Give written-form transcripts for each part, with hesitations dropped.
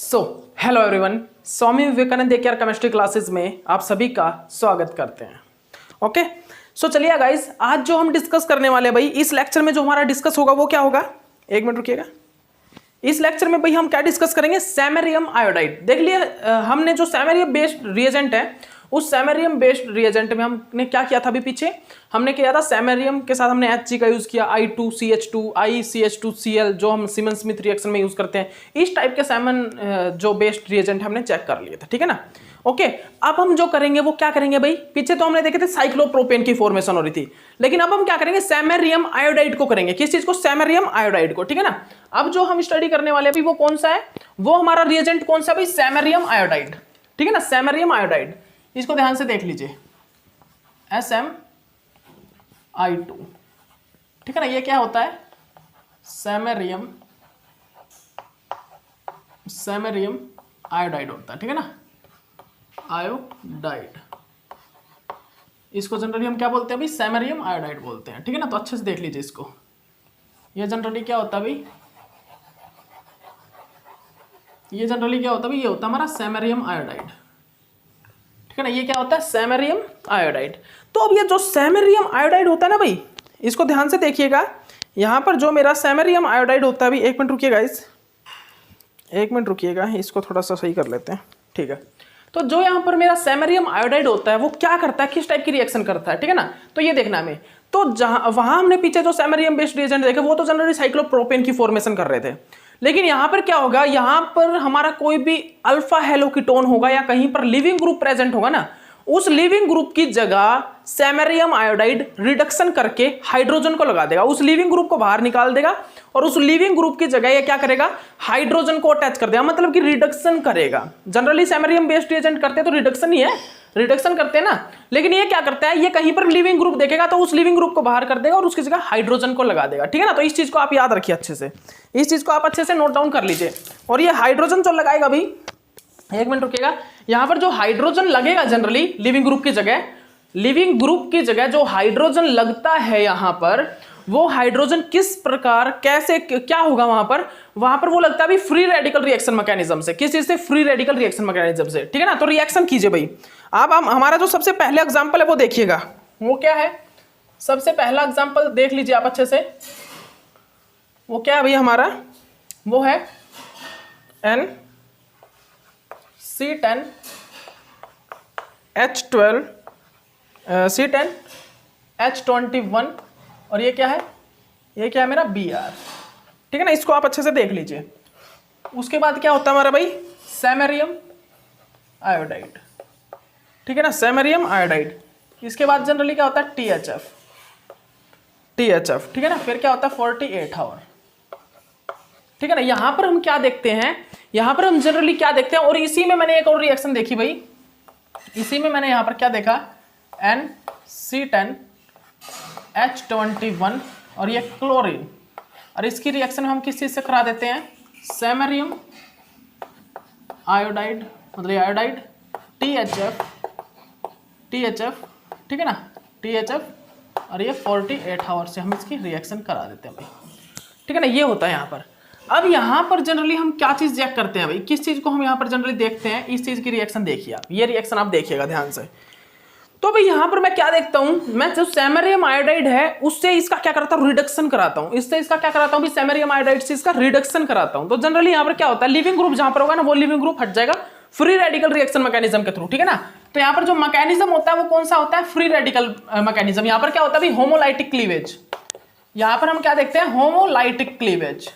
So hello everyone, Swami Vivekananda care chemistry classes में आप सभी का स्वागत करते हैं। ओके, सो चलिए गाइस, आज जो हम डिस्कस करने वाले हैं भाई, इस लेक्चर में जो हमारा डिस्कस होगा वो क्या होगा, एक मिनट रुकिएगा। इस लेक्चर में भाई हम क्या डिस्कस करेंगे, सैमेरियम आयोडाइड। देख लिए हमने जो सैमेरियम बेस्ड रिएजेंट है, उस सैमेरियम बेस्ड रिएजेंट में हमने क्या किया था, अभी पीछे हमने किया था सैमेरियम के साथ हमने Hg का यूज किया, I2CH2 ICH2Cl, जो हम सीमन स्मिथ रिएक्शन में यूज करते हैं। इस टाइप के सैमन जो बेस्ड रिएजेंट हमने चेक कर लिए थे, ठीक है ना। ओके, अब हम जो करेंगे वो क्या करेंगे भाई, पीछे तो हमने देखे थे साइक्लोप्रोपेन की फॉर्मेशन हो रही थी, लेकिन अब हम क्या करेंगे, सैमेरियम आयोडाइड को करेंगे। किस चीज को, सैमेरियम आयोडाइड को, ठीक है ना। अब जो हम स्टडी करने वाले अभी वो कौन सा है, वो हमारा रिएजेंट कौन सा भाई, सैमेरियम आयोडाइड, ठीक है ना। सैमेरियम आयोडाइड, इसको ध्यान से देख लीजिए, SmI2, ठीक है ना। ये क्या होता है, सैमेरियम आयोडाइड होता है, ठीक है ना, आयोडाइड। इसको जनरली हम क्या बोलते हैं भाई, सैमेरियम आयोडाइड बोलते हैं, ठीक है ना। तो अच्छे से देख लीजिए इसको, ये जनरली क्या होता है भाई, ये जनरली क्या होता है भाई, ये होता है हमारा सैमेरियम आयोडाइड, ठीक है ना। ये क्या होता है, सैमेरियम आयोडाइड। तो अब ये जो सैमेरियम आयोडाइड होता है ना भाई, इसको ध्यान से देखिएगा। यहां पर जो मेरा सैमेरियम आयोडाइड होता है भाई, एक मिनट रुकिएगा एक मिनट रुकिएगा, इसको थोड़ा सा सही कर लेते हैं, ठीक है। तो जो यहाँ पर मेरा सैमेरियम आयोडाइड होता है वो क्या करता है, किस टाइप की रिएक्शन करता है, ठीक है ना। तो ये देखना हमें, तो जहां वहां हमने पीछे जो सैमेरियम बेस्ड रिएजेंट देखे वो तो जनरली साइक्लोप्रोपेन की फॉर्मेशन कर रहे थे, लेकिन यहां पर क्या होगा, यहां पर हमारा कोई भी अल्फा हेलोकीटोन होगा या कहीं पर लिविंग ग्रुप प्रेजेंट होगा ना, उस लिविंग ग्रुप की जगह सैमेरियम आयोडाइड रिडक्शन करके हाइड्रोजन को लगा देगा, उस लिविंग ग्रुप को बाहर निकाल देगा और उस लिविंग ग्रुप की जगह ये क्या करेगा, हाइड्रोजन को अटैच कर देगा, मतलब कि रिडक्शन करेगा। जनरली सैमेरियम बेस्ड रिएजेंट करते हैं तो रिडक्शन ही है, रिडक्शन करते हैं ना, लेकिन ये क्या करता है, ये कहीं पर लिविंग ग्रुप देखेगा तो उस लिविंग ग्रुप को बाहर कर देगा और उसकी जगह हाइड्रोजन को लगा देगा, ठीक है ना। तो इस चीज को आप याद रखिए अच्छे से, इस चीज को आप अच्छे से नोट डाउन कर लीजिए। और ये हाइड्रोजन जो लगाएगा भाई, एक मिनट रुकिएगा, यहां पर जो हाइड्रोजन लगेगा जनरली लिविंग ग्रुप की जगह जो हाइड्रोजन लगता है यहां पर, वो हाइड्रोजन किस प्रकार कैसे क्या होगा, वहां पर वो लगता है भाई फ्री रेडिकल रिएक्शन मैकेनिज्म से। किस चीज से, फ्री रेडिकल रिएक्शन मैकेनिज्म से, ठीक है ना। तो रिएक्शन कीजिए भाई। अब हम हमारा जो सबसे पहले एग्जांपल है वो देखिएगा, वो क्या है, सबसे पहला एग्जांपल देख लीजिए आप अच्छे से, वो क्या है भाई हमारा, वो है C10H21 और ये क्या है, मेरा Br, ठीक है ना। इसको आप अच्छे से देख लीजिए। उसके बाद क्या होता है हमारा भाई, सैमेरियम आयोडाइड, ठीक है ना, सैमेरियम आयोडाइड। इसके बाद जनरली क्या होता है, THF, ठीक है ना। फिर क्या होता है, 48 आवर, ठीक है ना। यहां पर हम क्या देखते हैं, यहां पर हम जनरली क्या देखते हैं, और इसी में मैंने एक और रिएक्शन देखी भाई, इसी में मैंने यहां पर क्या देखा, NC10H21 और ये क्लोरीन, और इसकी रिएक्शन हम किस चीज से करा देते हैं, सैमेरियम आयोडाइड, मतलब आयोडाइड THF, ठीक है ना, THF और ये 48 आवर से हम इसकी रिएक्शन करा देते हैं भाई, ठीक है ना। ये होता है यहां पर। अब यहां पर जनरली हम क्या चीज चेक करते हैं भाई, किस चीज को हम यहां पर जनरली देखते हैं, इस चीज की रिएक्शन देखिए आप, ये रिएक्शन आप देखिएगा ध्यान से। तो भाई यहां पर मैं क्या देखता हूं, मैं जो सैमेरियम आयोडाइड है उससे इसका क्या करता हूं, रिडक्शन कराता हूं, इससे इसका क्या कराता हूं भाई, सैमेरियम आयोडाइड से इसका रिडक्शन कराता हूं। तो जनरली यहां पर क्या होता है, लिविंग ग्रुप जहां पर होगा ना, वो लिविंग ग्रुप हट जाएगा फ्री रेडिकल रिएक्शन मैकेनिज्म के थ्रू, ठीक है ना। तो यहां पर जो मैकेनिज्म होता है वो कौन सा होता है, फ्री रेडिकल मैकेनिज्म। यहां पर क्या होता है भाई, होमोलाइटिक क्लीवेज। यहां पर हम क्या देखते हैं, होमोलाइटिक क्लीवेज।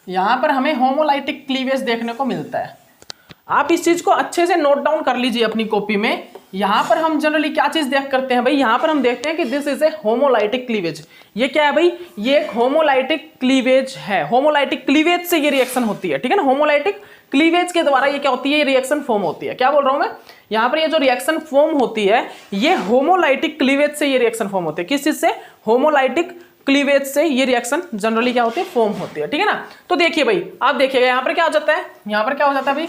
यहां पर हमें होमोलाइटिक क्लीवेज देखने को मिलता है। आप इस चीज को अच्छे से नोट डाउन कर लीजिए अपनी कॉपी में। यहां पर हम जनरली क्या चीज देख करते हैं भाई, यहां पर हम देखते हैं कि this is a homolytic cleavage. ये क्या है भाई, ये एक होमोलाइटिक क्लीवेज है, होमोलाइटिक क्लीवेज से ये रिएक्शन होती है, ठीक है ना। होमोलाइटिक क्लीवेज के द्वारा ये क्या होती है, ये रिएक्शन फॉर्म होती है। क्या बोल रहा हूं मैं, यहां पर ये जो रिएक्शन फॉर्म होती है, ये होमोलाइटिक क्लीवेज से ये रिएक्शन फॉर्म होती है। किस चीज से, होमोलाइटिक क्लीवेज से ये रिएक्शन जनरली क्या होती है, फॉर्म होती है, ठीक है ना। तो देखिए भाई, आप देखिएगा यहां पर क्या हो जाता है, यहां पर क्या हो जाता है भाई,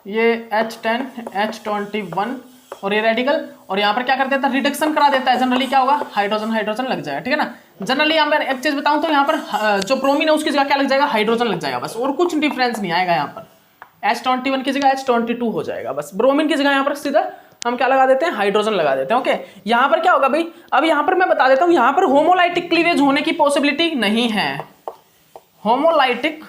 ये H10H21 और ये रेडिकल, और यहाँ पर क्या कर देता है, रिडक्शन करा देता है। जनरली क्या होगा, हाइड्रोजन हाइड्रोजन लग जाएगा, ठीक है ना। जनरली यहाँ पर एक चीज बताऊं तो यहाँ पर जो ब्रोमीन है उसकी जगह क्या लग जाएगा, हाइड्रोजन लग जाएगा बस, और कुछ डिफरेंस नहीं आएगा। यहाँ पर H21 की जगह H22 हो जाएगा बस। ब्रोमीन की जगह यहाँ पर सीधा हम क्या लगा देते हैं, हाइड्रोजन लगा देते हैं। ओके, यहाँ पर क्या होगा भाई, अब यहाँ पर मैं बता देता हूँ, यहाँ पर होमोलाइटिक क्लीवेज होने की पॉसिबिलिटी नहीं है। होमोलाइटिक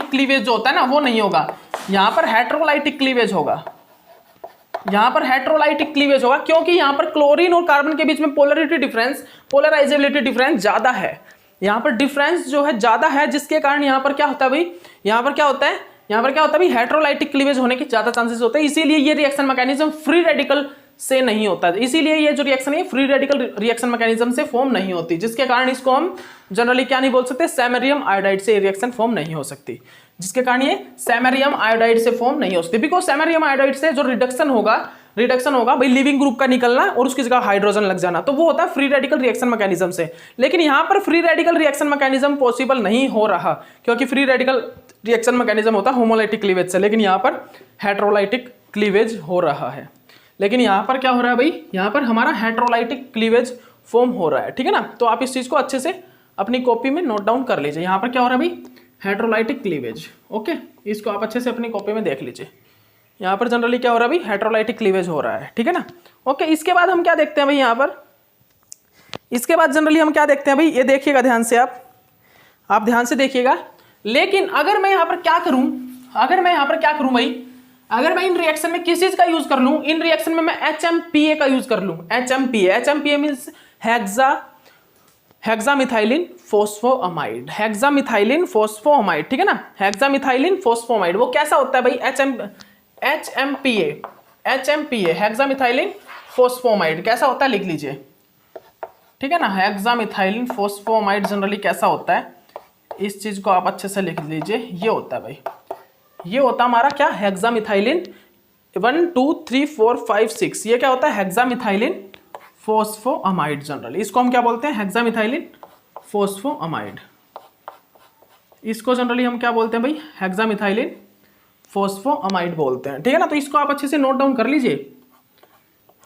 क्लीवेज जो होता है ना वो नहीं होगा, यहाँ पर हेट्रोलाइटिक क्लीवेज होगा। यहाँ पर हेट्रोलाइटिक क्लीवेज होगा क्योंकि यहाँ पर क्लोरीन और कार्बन के बीच में पोलरिटी डिफरेंस, पोलराइजेबिलिटी डिफरेंस ज्यादा है। यहाँ पर डिफरेंस जो है ज्यादा है, जिसके कारण यहाँ पर क्या होता है भाई, यहाँ पर क्या होता है भाई, हेट्रोलाइटिक क्लीवेज होने के ज्यादा चांसेस होते हैं। इसीलिए ये रिएक्शन मैकेनिज्म फ्री रेडिकल से नहीं होता है। इसीलिए ये जो रिएक्शन है फ्री रेडिकल रिएक्शन मैकेनिज्म से फॉर्म नहीं होती, जिसके कारण इसको हम जनरली क्या नहीं बोल सकते, सैमेरियम आयोडाइड से रिएक्शन फॉर्म नहीं हो सकती, जिसके कारण ये सैमेरियम आयोडाइड से फॉर्म नहीं हो सकती। बिकॉज सैमेरियम आयोडाइड से जो रिडक्शन होगा भाई लिविंग ग्रुप का निकलना और उसकी जगह हाइड्रोजन लग जाना, तो वो होता है फ्री रेडिकल रिएक्शन मैकेनिज्म से। लेकिन यहाँ पर free radical reaction mechanism possible नहीं हो रहा, क्योंकि फ्री रेडिकल रिएक्शन मैकेनिज्म होता है होमोलाइटिक क्लीवेज से, लेकिन यहाँ पर हेट्रोलाइटिक क्लीवेज हो रहा है। लेकिन यहाँ पर क्या हो रहा है भाई, यहाँ पर हमारा हेट्रोलाइटिक क्लीवेज फॉर्म हो रहा है, ठीक है ना। तो आप इस चीज को अच्छे से अपनी कॉपी में नोट डाउन कर लीजिए। यहाँ पर क्या हो रहा है भाई, हेट्रोलाइटिक क्लीवेज। ओके, इसको आप अच्छे से अपनी कॉपी में देख लीजिए। यहाँ पर जनरली क्या हो रहा है भाई, हेट्रोलाइटिक क्लीवेज हो रहा है, ठीक है ना। ओके, इसके बाद हम क्या देखते हैं भाई, यहाँ पर इसके बाद जनरली हम क्या देखते हैं भाई, ये देखिएगा ध्यान से, आप ध्यान से देखिएगा। लेकिन अगर मैं यहाँ पर क्या करूं भाई, अगर मैं इन रिएक्शन में किस चीज का यूज कर लूं, इन रिएक्शन में मैं HMPA का यूज कर लूं। HMPA मींस हेक्सामिथाइलिन फोस्फोअमाइड, हेक्सामिथाइलिन फोस्फोअमाइड, ठीक है ना, हेक्सामिथाइलिन फोस्फोअमाइड। वो कैसा होता है भाई, HMPA हेक्सामिथाइलिन फोस्फोअमाइड कैसा होता है, लिख लीजिए, ठीक है ना। हेक्सामिथाइलिन फोस्फोअमाइड जनरली कैसा होता है, इस चीज को आप अच्छे से लिख लीजिए। ये होता है भाई, ये होता है हमारा क्या, हेक्सामिथाइलिन 1 2 3 4 5 6, ये क्या होता है, हेक्सामिथाइलिन फोस्फोअमाइड। जनरली इसको हम क्या बोलते हैं, हेक्सामिथाइलिन फोस्फोअमाइड। इसको जनरली हम क्या बोलते हैं भाई, हेक्सामिथाइलिन फोस्फोअमाइड बोलते हैं, ठीक है ना। तो इसको आप अच्छे से नोट डाउन कर लीजिए,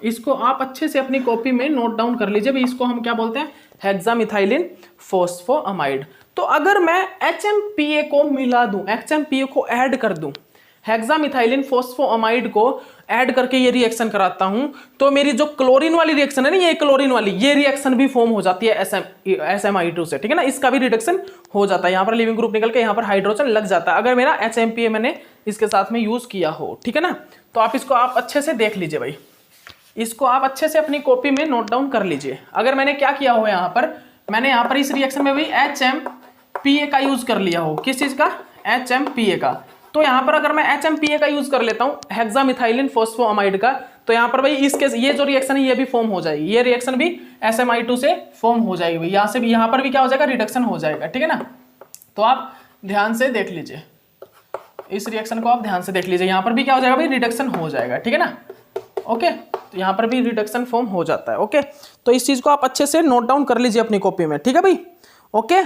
इसको आप अच्छे से अपनी कॉपी में नोट डाउन कर लीजिए भाई, इसको हम क्या बोलते हैं, हेक्सामिथाइलिन फोस्फोअमाइड। तो अगर मैं HMPA को मिला दूं, HMPA को ऐड कर दूं, हेक्सामिथाइलिन फोस्फोअमाइड को ऐड करके ये रिएक्शन कराता हूं, तो मेरी जो क्लोरीन वाली रिएक्शन है ना, ये क्लोरीन वाली ये रिएक्शन भी फॉर्म हो जाती है SMI2 से, ठीक है ना। इसका भी रिडक्शन हो जाता है, यहाँ पर लिविंग ग्रुप निकल के यहाँ पर हाइड्रोजन लग जाता है, अगर मेरा HMPA मैंने इसके साथ में यूज किया हो, ठीक है ना। तो आप इसको आप अच्छे से देख लीजिए भाई, इसको आप अच्छे से अपनी कॉपी में नोट डाउन कर लीजिए। अगर मैंने क्या किया हो, यहाँ पर मैंने यहाँ पर इस रिएक्शन में भी HMPA का यूज कर लिया हो, किस चीज का, HMPA का। तो यहाँ पर अगर मैं HMPA का यूज कर लेता हूँ हेक्सामिथाइलिन फोस्फोअमाइड का, तो यहाँ पर भाई इसके ये जो रिएक्शन है ये भी फॉर्म हो जाएगी, ये रिएक्शन भी SMI2 से फॉर्म हो जाएगी भाई, यहाँ से भी, यहाँ पर भी क्या हो जाएगा, रिडक्शन हो जाएगा, ठीक है ना। तो आप ध्यान से देख लीजिए, इस रिएक्शन को आप ध्यान से देख लीजिए, यहाँ पर भी क्या हो जाएगा भाई, रिडक्शन हो जाएगा, ठीक है ना। ओके, तो यहाँ पर भी रिडक्शन फॉर्म हो जाता है। ओके, तो इस चीज को आप अच्छे से नोट डाउन कर लीजिए अपनी कॉपी में, ठीक है भाई। ओके,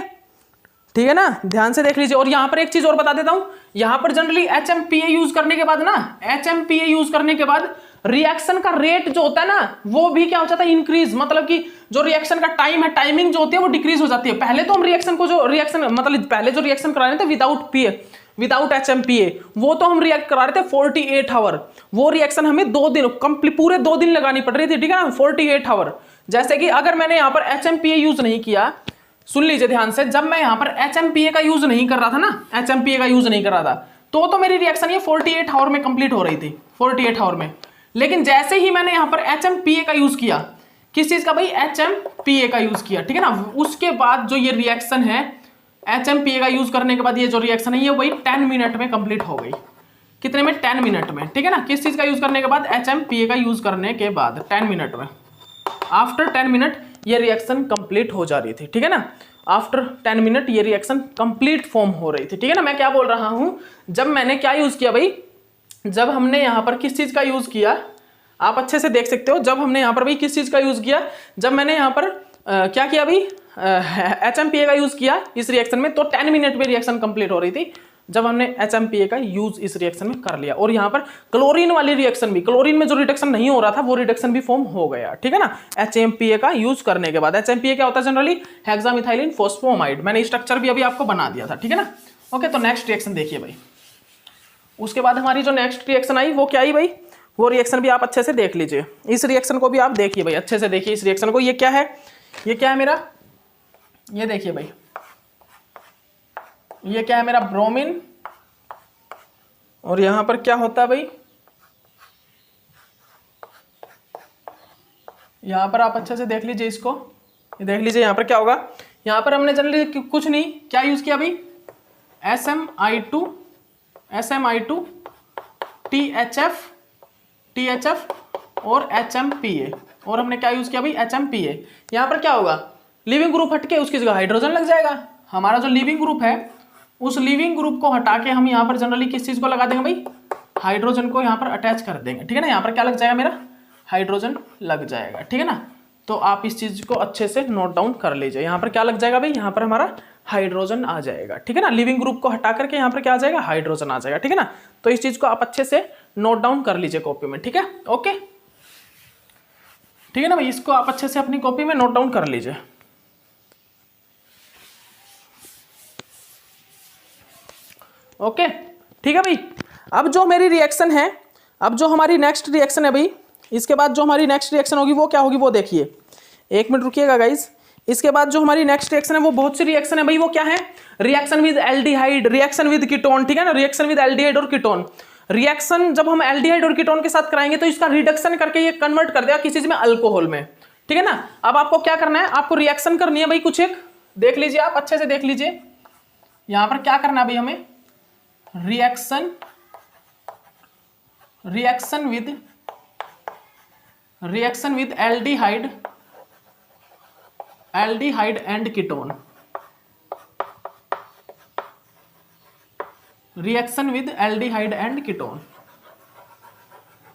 ठीक है ना, ध्यान से देख लीजिए। और यहाँ पर एक चीज और बता देता हूँ, यहाँ पर जनरली HMPA यूज करने के बाद ना, HMPA यूज करने के बाद रिएक्शन का रेट जो होता है ना, वो भी क्या हो जाता है, इंक्रीज। मतलब कि जो रिएक्शन का टाइम है, टाइमिंग जो होती है वो डिक्रीज हो जाती है। पहले तो हम रिएक्शन को जो रिएक्शन मतलब पहले जो रिएक्शन करा रहे थे विदाउट HMPA, वो तो हम रिएक्ट करा रहे थे 48 आवर, वो रिएक्शन हमें 2 दिन पूरे 2 दिन लगानी पड़ रही थी, ठीक है ना, 48 आवर। जैसे कि अगर मैंने यहाँ पर HMPA यूज नहीं किया, सुन लीजिए ध्यान से, जब मैं यहाँ पर HMPA का यूज नहीं कर रहा था ना, HMPA का यूज नहीं कर रहा था, तो मेरी रिएक्शन ये 48 आवर में कंप्लीट हो रही थी, 48 आवर में। लेकिन जैसे ही मैंने यहाँ पर HMPA का यूज किया, किस चीज का भाई, HMPA का यूज किया, ठीक है ना, उसके बाद जो ये रिएक्शन है, HMPA का यूज करने के बाद ये जो रिएक्शन है ये वही 10 मिनट में कंप्लीट हो गई। कितने में, 10 मिनट में, ठीक है ना। किस चीज का यूज करने के बाद, HMPA का यूज करने के बाद 10 मिनट में, आफ्टर 10 मिनट ये रिएक्शन कंप्लीट हो जा रही थी, ठीक है ना। आफ्टर 10 मिनट ये रिएक्शन कंप्लीट फॉर्म हो रही थी, ठीक है ना। मैं क्या बोल रहा हूं, जब मैंने क्या यूज किया भाई, जब हमने यहाँ पर किस चीज का यूज किया, आप अच्छे से देख सकते हो, जब हमने यहाँ पर भाई किस चीज का यूज किया, जब मैंने यहाँ पर क्या किया भाई, HMPA का यूज किया इस रिएक्शन में, तो 10 मिनट में रिएक्शन कंप्लीट हो रही थी। जब हमने HMPA का यूज इस रिएक्शन में कर लिया। और यहाँ पर क्लोरीन वाली रिएक्शन भी, क्लोरीन में जो रिडक्शन नहीं हो रहा था वो रिडक्शन भी फॉर्म हो गया, ठीक है ना, HMPA का यूज करने के बाद। HMPA क्या होता है जनरली, हेक्सामिथाइलिन फॉस्फोमाइड। मैंने स्ट्रक्चर भी अभी आपको बना दिया था, ठीक है ना। ओके, तो नेक्स्ट रिएक्शन देखिए भाई। उसके बाद हमारी जो नेक्स्ट रिएक्शन आई वो क्या आई भाई, वो रिएक्शन भी आप अच्छे से देख लीजिए। इस रिएक्शन को भी आप देखिए भाई, अच्छे से देखिए इस रिएक्शन को। ये क्या है, ये क्या है मेरा, ये देखिए भाई, ये क्या है मेरा, ब्रोमीन। और यहां पर क्या होता है भाई, यहां पर आप अच्छे से देख लीजिए इसको, ये देख लीजिए यहां पर क्या होगा। यहां पर हमने जनरली कुछ नहीं, क्या यूज किया भाई, SMI2 THF और HMPA। और हमने क्या यूज किया भाई, HMPA। यहां पर क्या होगा, लिविंग ग्रुप हटके उसकी जगह हाइड्रोजन लग जाएगा। हमारा जो लिविंग ग्रुप है उस लिविंग ग्रुप को हटा के हम यहाँ पर जनरली किस चीज को लगा देंगे भाई, हाइड्रोजन को यहाँ पर अटैच कर देंगे, ठीक है ना। यहाँ पर क्या लग जाएगा मेरा, हाइड्रोजन लग जाएगा, ठीक है ना। तो आप इस चीज को अच्छे से नोट डाउन कर लीजिए। यहाँ पर क्या लग जाएगा भाई, यहाँ पर हमारा हाइड्रोजन आ जाएगा, ठीक है ना। लिविंग ग्रुप को हटा करके यहाँ पर क्या आ जाएगा, हाइड्रोजन आ जाएगा, ठीक है ना। तो इस चीज को आप अच्छे से नोट डाउन कर लीजिए कॉपी में, ठीक है। ओके, ठीक है ना भाई, इसको आप अच्छे से अपनी कॉपी में नोट डाउन कर लीजिए। ओके, ठीक है भाई। अब जो मेरी रिएक्शन है, अब जो हमारी नेक्स्ट रिएक्शन है भाई, इसके बाद जो हमारी नेक्स्ट रिएक्शन होगी वो क्या होगी, वो देखिए, एक मिनट रुकिएगा गाइज। इसके बाद जो हमारी नेक्स्ट रिएक्शन है वो बहुत सी रिएक्शन है भाई, वो क्या है, reaction with aldehyde, reaction with ketone, ठीक है ना। रिएक्शन विद एल्डिहाइड और कीटोन, रिएक्शन जब हम एल्डिहाइड और कीटोन के साथ कराएंगे तो इसका रिडक्शन करके ये कन्वर्ट कर देगा किसी चीज में, अल्कोहल में, ठीक है ना। अब आपको क्या करना है, आपको रिएक्शन करनी है भाई कुछ एक, देख लीजिए आप अच्छे से देख लीजिए। यहां पर क्या करना है भाई हमें, reaction with aldehyde and ketone, reaction with aldehyde and ketone,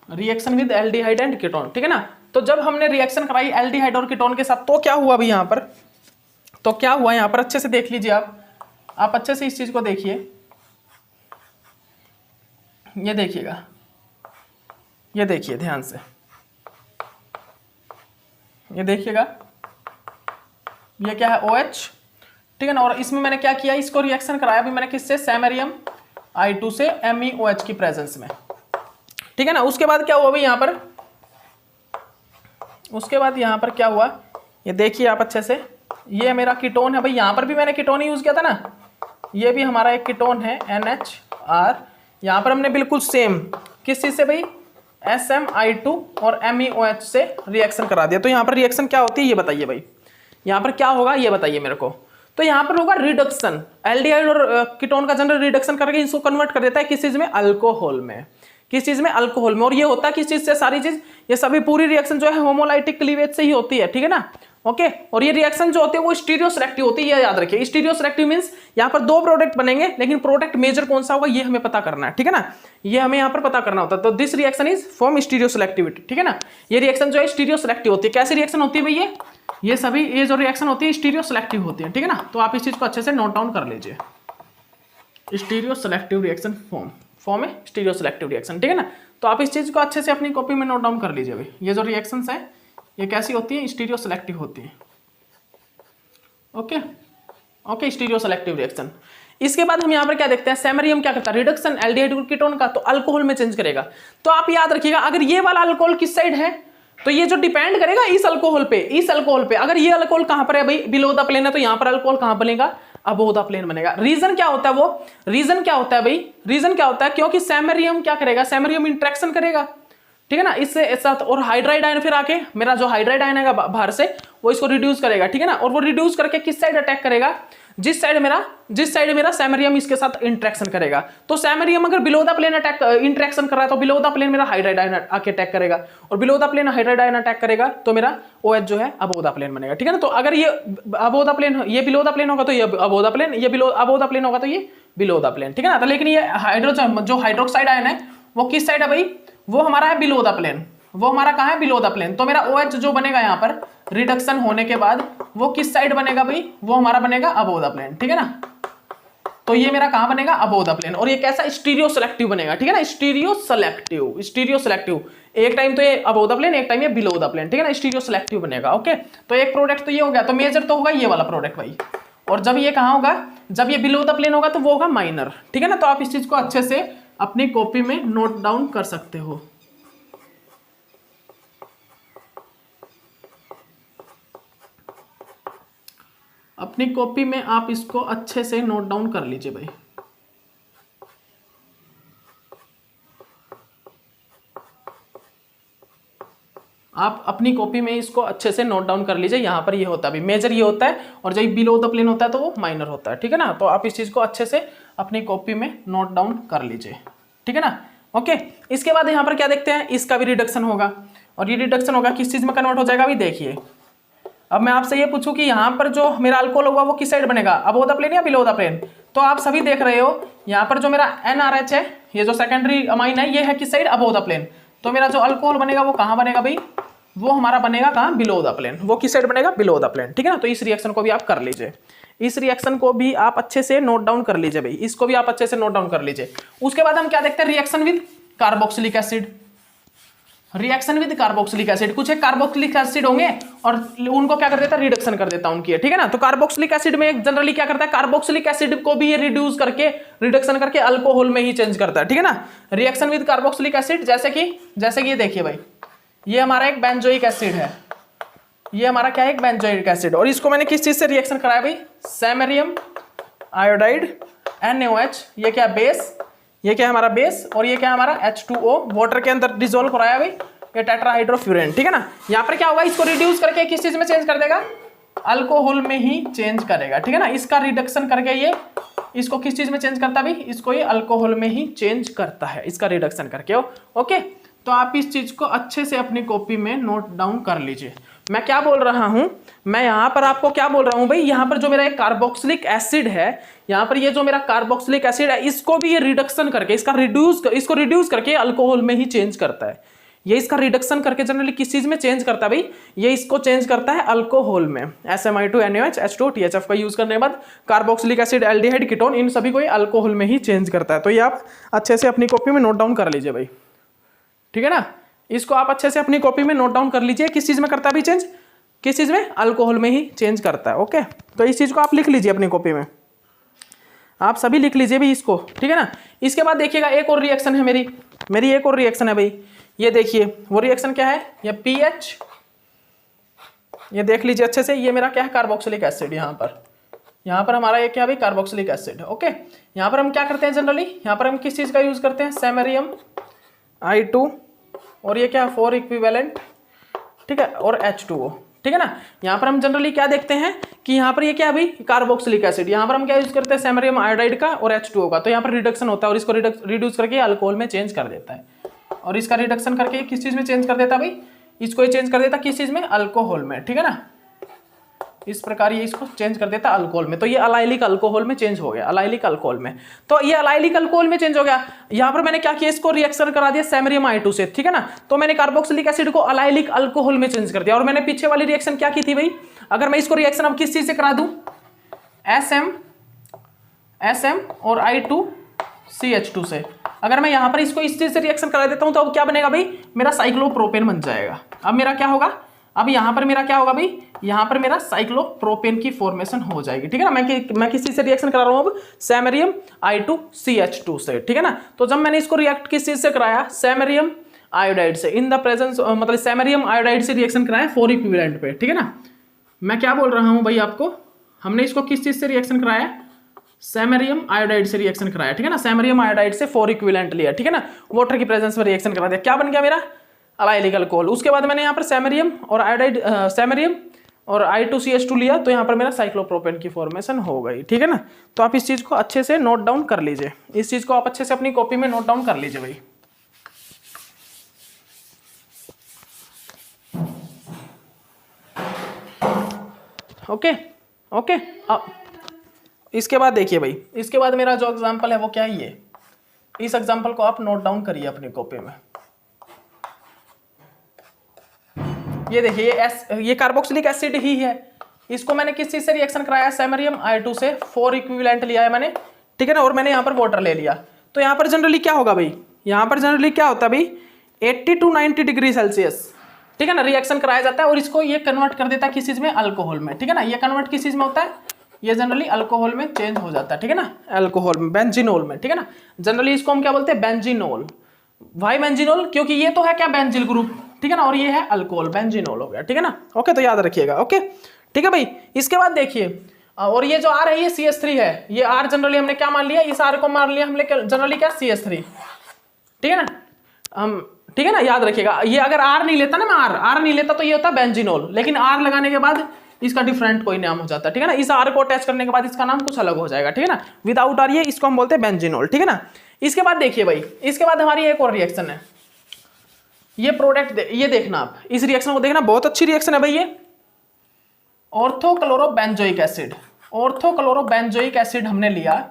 reaction with aldehyde and ketone, ठीक है ना। तो जब हमने रिएक्शन कराई एल्डिहाइड और कीटोन के साथ तो क्या हुआ भाई, यहां पर तो क्या हुआ, यहां पर अच्छे से देख लीजिए आप अच्छे से इस चीज को देखिए, ये देखिएगा, ये देखिए ध्यान से, ये देखिएगा, ये क्या है, OH, ठीक है ना। और इसमें मैंने क्या किया, इसको रिएक्शन कराया भी मैंने किससे, सैमेरियम I2 से MEOH की प्रेजेंस में, ठीक है ना। उसके बाद क्या हुआ भाई यहाँ पर, उसके बाद यहाँ पर क्या हुआ, ये देखिए आप अच्छे से, ये मेरा कीटोन है भाई, यहाँ पर भी मैंने कीटोन यूज किया था ना, ये भी हमारा एक कीटोन है NHR। यहाँ पर हमने बिल्कुल सेम किस चीज से भाई, SMI2 और MEOH से रिएक्शन करा दिया। तो यहाँ पर रिएक्शन क्या होती है ये बताइए भाई, यहाँ पर क्या होगा ये बताइए मेरे को। तो यहाँ पर होगा रिडक्शन, एल्डिहाइड और कीटोन का जनरल रिडक्शन करके इसको कन्वर्ट कर देता है किस चीज में, अल्कोहल में, किस चीज में, अल्कोहल में। और ये होता है किस चीज से, सारी चीज, ये सभी पूरी रिएक्शन जो है होमोलाइटिक क्लीवेज से ही होती है, ठीक है ना। ओके, और ये रिएक्शन जो होती है वो स्टीरियो सेलेक्टिव होती है, ये याद रखिए। स्टीरियो सेलेक्टिव मींस यहाँ पर दो प्रोडक्ट बनेंगे, लेकिन प्रोडक्ट मेजर कौन सा होगा ये हमें पता करना है, ठीक है ना। ये हमें यहाँ पर पता करना होता है। तो this reaction is form stereo selectivity, ठीक है ना। ये रिएक्शन जो है स्टीरियो सेलेक्टिव होती है। कैसी रिएक्शन होती है भाई, ये सभी ये जो रिएक्शन होती है स्टीरियो सेलेक्टिव होती है, ठीक है ना। तो आप इस चीज को अच्छे से नोट डाउन कर लीजिए, स्टीरियो सेलेक्टिव रिएक्शन फॉर्म है स्टीरियो सेलेक्टिव रिएक्शन, ठीक है ना। तो आप इस चीज को अच्छे से अपनी कॉपी में नोट डाउन कर लीजिए भाई। ये जो रिएक्शंस है ये कैसी होती है, स्टीरियो सेलेक्टिव होती है। Okay, stereo selective reaction. इसके बाद हम यहाँ पर क्या देखते हैं, सैमेरियम क्या करता है, रिडक्शन एल्डिहाइड कीटोन का तो अल्कोहल में चेंज करेगा। तो आप याद रखिएगा, अगर ये वाला अल्कोहल किस साइड है, तो ये जो डिपेंड करेगा इस अल्कोहल पे, अगर ये अल्कोहल कहां पर है भाई, बिलो द प्लेन है, तो यहां पर अल्कोहल कहां बनेगा, अबोव द प्लेन बनेगा। रीजन क्या होता है, वो रीजन क्या होता है भाई, रीजन क्या होता है, क्योंकि सैमेरियम क्या करेगा, सैमेरियम इंट्रैक्शन करेगा, ठीक है ना, इससे साथ। और हाइड्राइड आयन फिर आके मेरा जो हाइड्राइड आयन है बाहर से वो इसको रिड्यूस करेगा, ठीक है ना। और वो रिड्यूस करके किस साइड अटैक करेगा, जिस साइड मेरा सैमेरियम इसके साथ इंट्रैक्शन करेगा। तो सैमेरियम अगर below the plane attack interaction कर रहा है तो बिलो द प्लेन मेरा हाइड्राइड आयन आके अटैक करेगा, और below the plane hydride ion attack करेगा तो मेरा OH जो है अबोव द प्लेन बनेगा, ठीक है ना। तो अगर ये अबोव द प्लेन, ये बिलो द प्लेन होगा तो ये अबोव द प्लेन, ये बिलो अबोव द प्लेन होगा तो ये बिलो द प्लेन, ठीक है ना। तो लेकिन ये हाइड्रोजन जो हाइड्रोक्साइड आयन है वो किस साइड है भाई, वो हमारा है बिलो द प्लेन, वो हमारा कहाँ है, बिलो द प्लेन। तो मेरा OH जो बनेगा यहाँ पर रिडक्शन होने के बाद वो किस साइड बनेगा भाई, वो हमारा बनेगा अबोव द प्लेन, ठीक है ना। तो ये मेरा कहाँ बनेगा, अबोव द प्लेन। और ये कैसा, स्टीरियो सेलेक्टिव बनेगा, ठीक है ना, स्टीरियो सेलेक्टिव, स्टीरियो सेलेक्टिव। एक टाइम तो ये अबोव द प्लेन, एक टाइम ये बिलो द प्लेन, ठीक है ना, स्टीरियो सेलेक्टिव बनेगा। ओके, तो एक प्रोडक्ट तो ये हो गया। तो मेजर तो होगा ये वाला प्रोडक्ट भाई, और जब ये कहाँ होगा, जब ये बिलो द प्लेन होगा तो वो होगा माइनर, ठीक है ना। तो आप इस चीज को अच्छे से अपनी कॉपी में नोट डाउन कर सकते हो। अपनी कॉपी में आप इसको अच्छे से नोट डाउन कर लीजिए भाई। आप अपनी कॉपी में इसको अच्छे से नोट डाउन कर लीजिए। यहाँ पर ये होता है अभी मेजर, ये होता है, और जब बिलो द प्लेन होता है तो वो माइनर होता है, ठीक है ना। तो आप इस चीज को अच्छे से अपनी कॉपी में नोट डाउन कर लीजिए, ठीक है ना। ओके, इसके बाद यहाँ पर क्या देखते हैं, इसका भी रिडक्शन होगा, और ये रिडक्शन होगा किस चीज में कन्वर्ट हो जाएगा अभी देखिए। अब मैं आपसे ये पूछूं कि यहाँ पर जो मेरा अल्कोहल होगा वो किस साइड बनेगा, अबोव द प्लेन या बिलो द प्लेन। तो आप सभी देख रहे हो यहाँ पर जो मेरा NRH है, ये जो सेकेंडरी अमाइन है, ये है किस साइड, अबोव द प्लेन। तो मेरा जो अल्कोहल बनेगा वो कहाँ बनेगा भाई, वो हमारा बनेगा कहाँ, बिलो द प्लेन। वो किस साइड बनेगा, बिलो द प्लेन, ठीक है ना। तो इस रिएक्शन को भी आप कर लीजिए, इस रिएक्शन को भी आप अच्छे से नोट डाउन कर लीजिए भाई, इसको भी आप अच्छे से नोट डाउन कर लीजिए। उसके बाद हम क्या देखते हैं, reaction with carboxylic acid. Reaction with carboxylic acid, कुछ एक कार्बोक्सिलिक एसिड होंगे और उनको क्या कर देता है, रिडक्शन कर देता है उनकी, ठीक है ना। तो कार्बोक्सिलिक एसिड में जनरली क्या करता है, कार्बोक्सिलिक एसिड को भी ये रिड्यूस करके, रिडक्शन करके अल्कोहल में ही चेंज करता है, ठीक है ना। रिएक्शन विद कार्बोक्सिलिक एसिड, जैसे कि ये देखिए भाई, ये हमारा एक बेंजोइक एसिड है, ये हमारा क्या है, एक बेंजोइक एसिड, और इसको मैंने किस चीज से रिएक्शन कराया भाई, सैमेरियम आयोडाइड NaOH, ये क्या बेस, ये क्या है हमारा बेस, और ये क्या है हमारा H2O, वाटर के अंदर डिसोल्व कराया भाई, ये टेट्राहाइड्रोफ्यूरेन, ठीक है ना। यहाँ पर क्या होगा, इसको रिड्यूस करके किस चीज में चेंज कर देगा, अल्कोहल में ही चेंज करेगा, ठीक है ना। इसका रिडक्शन करके ये इसको किस चीज में चेंज करता है भाई, इसको ये अल्कोहल में ही चेंज करता है, इसका रिडक्शन करके। ओके, तो आप इस चीज को अच्छे से अपनी कॉपी में नोट डाउन कर लीजिए। मैं क्या बोल रहा हूं, मैं यहां पर आपको क्या बोल रहा हूं भाई, यहां पर जो मेरा एक कार्बोक्सिलिक एसिड है, यहां पर ये जो मेरा कार्बोक्सिलिक एसिड है, इसको भी ये रिडक्शन करके, इसको रिड्यूस करके अल्कोहल में ही चेंज करता है। ये इसका रिडक्शन करके जनरली किस चीज में चेंज करता है भाई, ये इसको चेंज करता है अल्कोहल में। SMI2 NaOH H2 THF का यूज करने के बाद कार्बोक्सिलिक एसिड, एल्डिहाइड, कीटोन, इन सभी को ये अल्कोहल में ही चेंज करता है। तो ये आप अच्छे से अपनी कॉपी में नोट डाउन कर लीजिए भाई, ठीक है ना। इसको आप अच्छे से अपनी कॉपी में नोट डाउन कर लीजिए, किस चीज में करता है भी चेंज, किस चीज में, अल्कोहल में ही चेंज करता है। ओके, तो इस चीज को आप लिख लीजिए अपनी कॉपी में, आप सभी लिख लीजिए भी इसको, ठीक है ना। इसके बाद देखिएगा एक और रिएक्शन है मेरी एक और रिएक्शन है भाई, ये देखिए वो रिएक्शन क्या है, ये पीएच, ये देख लीजिए अच्छे से, ये मेरा क्या है, कार्बोक्सिलिक एसिड। यहाँ पर हमारा ये क्या है भाई, कार्बोक्सिलिक एसिड। ओके, यहाँ पर हम क्या करते हैं जनरली, यहाँ पर हम किस चीज का यूज करते हैं, सैमेरियम I2, और ये क्या है 4 इक्विवेलेंट, ठीक है, और H2O, ठीक है ना। यहाँ पर हम जनरली क्या देखते हैं कि यहाँ पर ये क्या है भाई, कार्बोक्सिलिक एसिड, यहाँ पर हम क्या यूज करते हैं, सैमेरियम आयोडाइड का और H2O का। तो यहाँ पर रिडक्शन होता है और इसको रिड्यूस करके अल्कोहल में चेंज कर देता है, और इसका रिडक्शन करके किस चीज में चेंज कर देता है भाई, इसको ये चेंज कर देता किस चीज में, अल्कोहल में, ठीक है ना। इस प्रकार ये इसको चेंज कर देता अल्कोहल में। तो ये अलाइलिक अल्कोहल में चेंज हो गया, अलाइलिक अल्कोहल में। तो ये अलाइलिक अल्कोहल में चेंज हो गया। यहाँ पर मैंने क्या किया, इसको रिएक्शन करा दिया सैमेरियम I2 से, ठीक है ना। तो मैंने कार्बोक्सिलिक एसिड को अलाइलिक अल्कोहल में चेंज कर दिया। और मैंने पीछे वाली रिएक्शन क्या की थी भाई, अगर मैं इसको रिएक्शन अब किस चीज से करा दूं, SM और I2CH2 से, अगर मैं यहाँ पर इसको इस चीज से रिएक्शन करा देता हूं तो अब क्या बनेगा भाई, मेरा साइक्लोप्रोपेन बन जाएगा। अब मेरा क्या होगा, अब यहाँ पर मेरा क्या होगा भाई, यहाँ पर मेरा साइक्लोप्रोपेन की फॉर्मेशन हो जाएगी, ठीक है ना। मैं किस चीज से रिएक्शन करा रहा हूँ अब, सैमेरियम I2CH2 से, ठीक है ना। तो जब मैंने इसको रिएक्ट किस चीज से कराया, सैमेरियम आयोडाइड से, इन द प्रेजेंस, मतलब सैमेरियम आयोडाइड से रिएक्शन कराया 4 इक्विवेलेंट पे, ठीक है ना। मैं क्या बोल रहा हूँ भाई आपको, हमने इसको किस चीज से रिएक्शन कराया, सैमेरियम आयोडाइड से रिएक्शन कराया, ठीक है ना। सैमेरियम आयोडाइड से 4 इक्विवेलेंट लिया, ठीक है ना, वाटर की प्रेजेंस में रिएक्शन करा दिया, क्या बन गया मेरा, अलाइलिक अल्कोहल। उसके बाद मैंने यहाँ पर सैमेरियम और आयोडाइड, सैमेरियम और I2CH2 लिया, तो यहाँ पर मेरा साइक्लोप्रोपेन की फॉर्मेशन हो गई, ठीक है ना। तो आप इस चीज को अच्छे से नोट डाउन कर लीजिए, इस चीज को आप अच्छे से अपनी कॉपी में नोट डाउन कर लीजिए भाई। ओके ओके, इसके बाद देखिए भाई, इसके बाद मेरा जो एग्जाम्पल है वो क्या है, ये इस एग्जाम्पल को आप नोट डाउन करिए अपनी कॉपी में। ये देखिए ये कार्बोक्सिलिक एसिड ही है, इसको मैंने किस चीज से रिएक्शन कराया, सैमेरियम I2 से 4 इक्विवेलेंट लिया है मैंने, ठीक है ना, और मैंने यहाँ पर वाटर ले लिया, तो यहाँ पर जनरली क्या होगा भाई, यहाँ पर जनरली क्या होता है भाई 80 to 90 डिग्री सेल्सियस, ठीक है ना, रिएक्शन कराया जाता है और इसको ये कन्वर्ट कर देता है किस चीज में, अल्कोहल में, ठीक है ना, ये कन्वर्ट किस चीज में होता है, ये जनरली अल्कोहल में चेंज हो जाता है, ठीक है ना, अल्कोहल में, बेंजीनोल में, ठीक है ना, जनरली इसको हम क्या बोलते हैं, बेंजीनोल। वाई बेंजीनोल, क्योंकि ये तो है क्या बेंजिल ग्रुप, ठीक है ना, और ये है अल्कोहल, बेंजीनोल हो गया, ठीक है ना, ओके, तो याद रखिएगा, ओके, ठीक है भाई। इसके बाद देखिए, और ये जो R है ये CH3 है, ये R जनरली हमने क्या मान लिया, इस R को मान लिया हमने जनरली क्या CH3, ठीक है ना, हम ठीक है ना, याद रखिएगा, ये अगर R नहीं लेता ना, मैं R नहीं लेता तो ये होता बेंजीनोल, लेकिन R लगाने के बाद इसका डिफरेंट कोई नाम हो जाता है, ठीक है ना, इस R को अटैच करने के बाद इसका नाम कुछ अलग हो जाएगा, ठीक है ना, विदाउट R ये इसको हम बोलते हैं बेंजीनोल, ठीक है ना। इसके बाद देखिए भाई, इसके बाद हमारी एक और रिएक्शन है, ये प्रोडक्ट ये देखना आप, इस रिएक्शन को देखना, बहुत अच्छी रिएक्शन है भाई ये, ऑर्थोक्लोरोबेंजोइक एसिड, ऑर्थोक्लोरोबेंजोइक एसिड हमने लिया,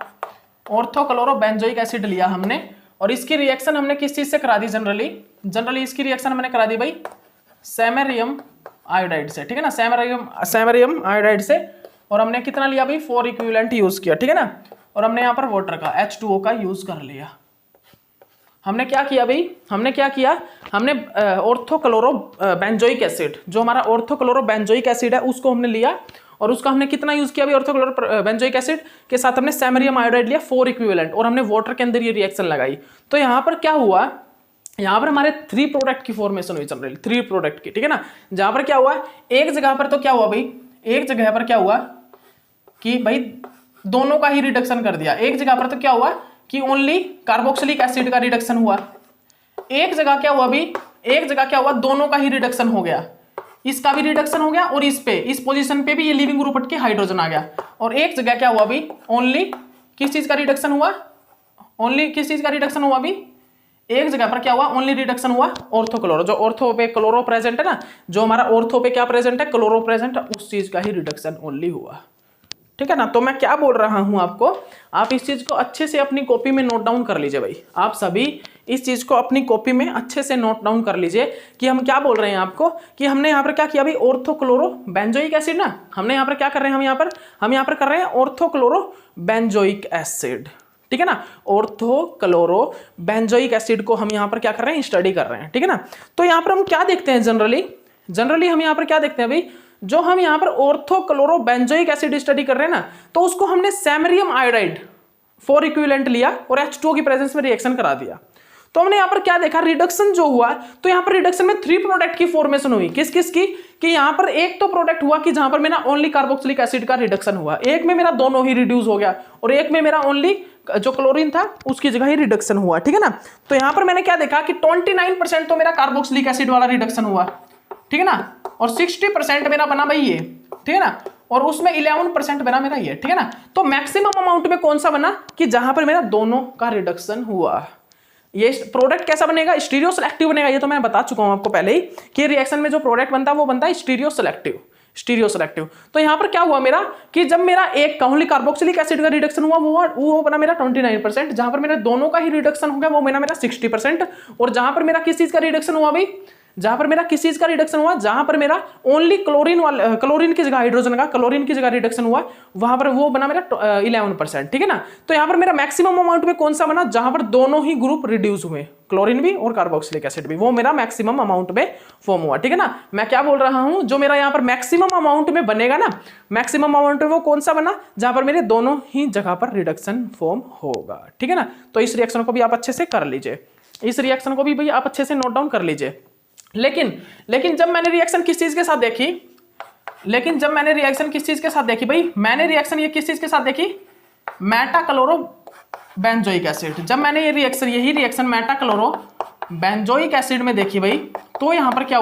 ऑर्थोक्लोरोबेंजोइक एसिड लिया हमने, और इसकी रिएक्शन हमने किस चीज से करा दी, जनरली इसकी रिएक्शन हमने करा दी भाई सैमेरियम आयोडाइड से, ठीक है ना, सैमेरियम आयोडाइड से, और हमने कितना लिया भाई 4 इक्विवेलेंट यूज किया, ठीक है ना, और हमने यहाँ पर वाटर का H2O का यूज कर लिया। हमने क्या किया भाई, हमने ऑर्थोक्लोरोबेंजोइक एसिड, जो हमारा ऑर्थोक्लोरोबेंजोइक एसिड है उसको हमने लिया, और उसका हमने कितना यूज किया भाई, ऑर्थोक्लोरोबेंजोइक एसिड के साथ हमने सैमेरियम आयोडाइड लिया 4 इक्विवेलेंट, और हमने वाटर के अंदर ये रिएक्शन लगाई। तो यहाँ पर क्या हुआ, यहाँ पर हमारे 3 प्रोडक्ट की फॉर्मेशन हुई जनरली, 3 प्रोडक्ट की, ठीक है ना, जहां पर क्या हुआ, एक जगह पर तो क्या हुआ भाई, एक जगह पर क्या हुआ कि भाई दोनों का ही रिडक्शन कर दिया, एक जगह पर तो क्या हुआ कि ओनली कार्बोक्सिलिक एसिड का रिडक्शन हुआ, एक जगह क्या हुआ भाई, एक जगह क्या हुआ दोनों का ही रिडक्शन हो गया, इसका भी रिडक्शन हो गया, और इस पोजीशन पे भी ये लिविंग ग्रुप हट के हाइड्रोजन आ गया, और एक जगह क्या हुआ भाई, ओनली किस चीज का रिडक्शन हुआ, भाई एक जगह पर क्या हुआ, ओनली रिडक्शन हुआ ऑर्थोक्लोरो, जो ऑर्थो पे क्लोरो प्रेजेंट है ना, जो हमारा ऑर्थो पे क्या प्रेजेंट है, क्लोरो प्रेजेंट है, उस चीज का ही रिडक्शन ओनली हुआ, ठीक है ना। तो मैं क्या बोल रहा हूं आपको, आप इस चीज को अच्छे से अपनी कॉपी में नोट डाउन कर लीजिए भाई, आप सभी इस चीज को अपनी कॉपी में अच्छे से नोट डाउन कर लीजिए कि हम क्या बोल रहे हैं आपको, कि हमने यहाँ पर क्या किया भाई, ऑर्थोक्लोरोबेंजोइक एसिड ना, हमने यहाँ पर क्या कर रहे हैं, हम यहाँ पर कर रहे हैं ऑर्थोक्लोरोबेंजोइक एसिड, ठीक है ना, ऑर्थोक्लोरोबेंजोइक एसिड को हम यहाँ पर क्या कर रहे हैं, स्टडी कर रहे हैं, ठीक है ना। तो यहाँ पर हम क्या देखते हैं, जनरली हम यहाँ पर क्या देखते हैं भाई, जो हम यहाँ पर ऑर्थोक्लोरोबेंजोइक एसिड स्टडी कर रहे हैं ना, तो उसको हमने सैमेरियम आयोडाइड 4 इक्विवेलेंट लिया और H2O की प्रेजेंस में रिएक्शन करा दिया। तो हमने यहाँ पर क्या देखा, रिडक्शन जो हुआ, तो यहाँ पर रिडक्शन में 3 प्रोडक्ट की फॉर्मेशन हुई, किस किस की, कि यहाँ पर एक तो प्रोडक्ट हुआ कि जहां पर मेरा ओनली कार्बोक्सिलिक एसिड का रिडक्शन हुआ, एक में मेरा दोनों ही रिड्यूस हो गया, और एक में मेरा ओनली जो क्लोरीन था उसकी जगह ही रिडक्शन हुआ, ठीक है ना। तो यहाँ पर मैंने क्या देखा कि 29% तो मेरा कार्बोक्सिलिक एसिड वाला रिडक्शन हुआ, ठीक है ना, और 60% मेरा बना भाई ये, ठीक है ना, और उसमें 11% बना मेरा ये, ठीक है ना। तो मैक्सिमम अमाउंट में कौन सा बना, कि जहां पर मेरा दोनों का रिडक्शन हुआ। ये प्रोडक्ट कैसा बनेगा, स्टीरियो सेलेक्टिव बनेगा, ये तो मैं बता चुका हूं आपको पहले ही कि रिएक्शन में जो प्रोडक्ट बनता है वो बनता है स्टीरियो सेलेक्टिव। तो यहां पर क्या हुआ मेरा, कि जब मेरा एक ओनली कार्बोक्सिलिक एसिड का रिडक्शन हुआ वो बना मेरा 29%, जहां पर मेरे दोनों का ही रिडक्शन हो गया वो बना मेरा 60%, और जहां पर मेरा किस चीज का रिडक्शन हुआ भाई, जहां पर मेरा किस चीज का रिडक्शन हुआ, जहां पर मेरा ओनली क्लोरीन की जगह हाइड्रोजन का क्लोरीन की जगह रिडक्शन हुआ, वहां पर वो बना मेरा 11%, ठीक है ना। तो यहां पर मेरा मैक्सिमम अमाउंट में कौन सा बना, जहां पर दोनों ही ग्रुप रिड्यूस हुए, क्लोरीन भी और कार्बोक्सिलिक एसिड भी, वो मेरा मैक्सिमम अमाउंट में फॉर्म हुआ, ठीक है ना। मैं क्या बोल रहा हूं, जो मेरा यहाँ पर मैक्सिमम अमाउंट में बनेगा ना, मैक्सिमम अमाउंट में वो कौन सा बना, जहां पर मेरे दोनों ही जगह पर रिडक्शन फॉर्म होगा, ठीक है ना। तो इस रिएक्शन को भी आप अच्छे से कर लीजिए, इस रिएक्शन को भी भाई आप अच्छे से नोट डाउन कर लीजिए। लेकिन जब मैंने रिएक्शन किस चीज के साथ देखी, भाई मैंने रिएक्शन ये किस चीज के साथ देखी, मेटाक्लोरोबेंजोइक एसिड, जब मैंने यही रिएक्शन मेटाक्लोरोबेंजोइक एसिड में देखी भाई, तो यहां पर क्या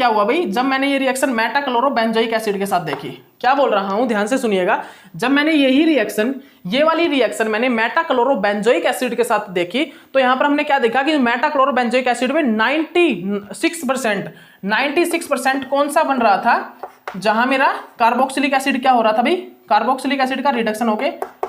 हुआ भाई, जब मैंने ये रिएक्शन मेटाक्लोरोबेंजोइक एसिड के साथ देखी, क्या बोल रहा हूं ध्यान से सुनिएगा, जब मैंने ये वाली रिएक्शन मैंने मेटाक्लोरोबेंजोइक एसिड के साथ देखी, तो यहां पर हमने क्या देखा कि मेटाक्लोरोबेंजोइक एसिड में 96% कौन सा बन रहा था, जहां मेरा कार्बोक्सिलिक एसिड क्या हो रहा था भाई, कार्बोक्सिलिक एसिड का रिडक्शन होके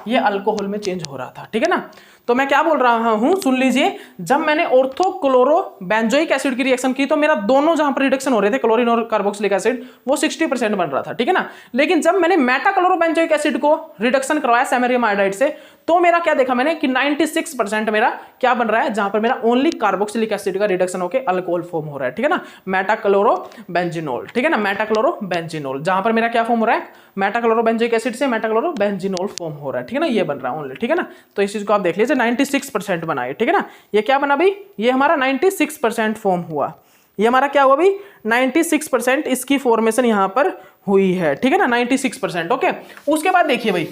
ये अल्कोहल में चेंज हो रहा था, ठीक है ना। तो मैं क्या बोल रहा हूं, सुन लीजिए, जब मैंने ऑर्थो क्लोरो बेंजोइक एसिड की रिएक्शन की तो मेरा दोनों जहां पर रिडक्शन हो रहे थे क्लोरीन और कार्बोक्सिलिक एसिड वो 60% बन रहा था, ठीक है ना। लेकिन जब मैंने मेटा क्लोरो बेंजोइक एसिड को रिडक्शन करवाया सैमेरियम आयोडाइड से तो मेरा क्या देखा मैंने कि 96% मेरा क्या बन रहा है, जहां पर मेरा ओनली कार्बोक्सिलिक एसिड का रिडक्शन होकर अल्कोहल फॉर्म हो रहा है, ठीक है ना, मेटाक्लोरो बेंजीनोल, ठीक है ना, मेटाक्लोरो बेंजीनोल, जहां पर मेरा क्या फॉर्म हो रहा है, मेटाक्लोरो बेंजोइक एसिड से मेटाक्लोरो बेंजीनोल फॉर्म हो रहा है, ठीक है ना, ये बन रहा है ओनली, ठीक है ना। तो इस चीज को आप देख लीजिए 96% बना है, ठीक है ना। ये क्या बना भाई, ये हमारा 96% फॉर्म हुआ, ये हमारा क्या हुआ भाई 96% इसकी फॉर्मेशन यहां पर हुई है, ठीक है ना, 96%। ओके, उसके बाद देखिए भाई,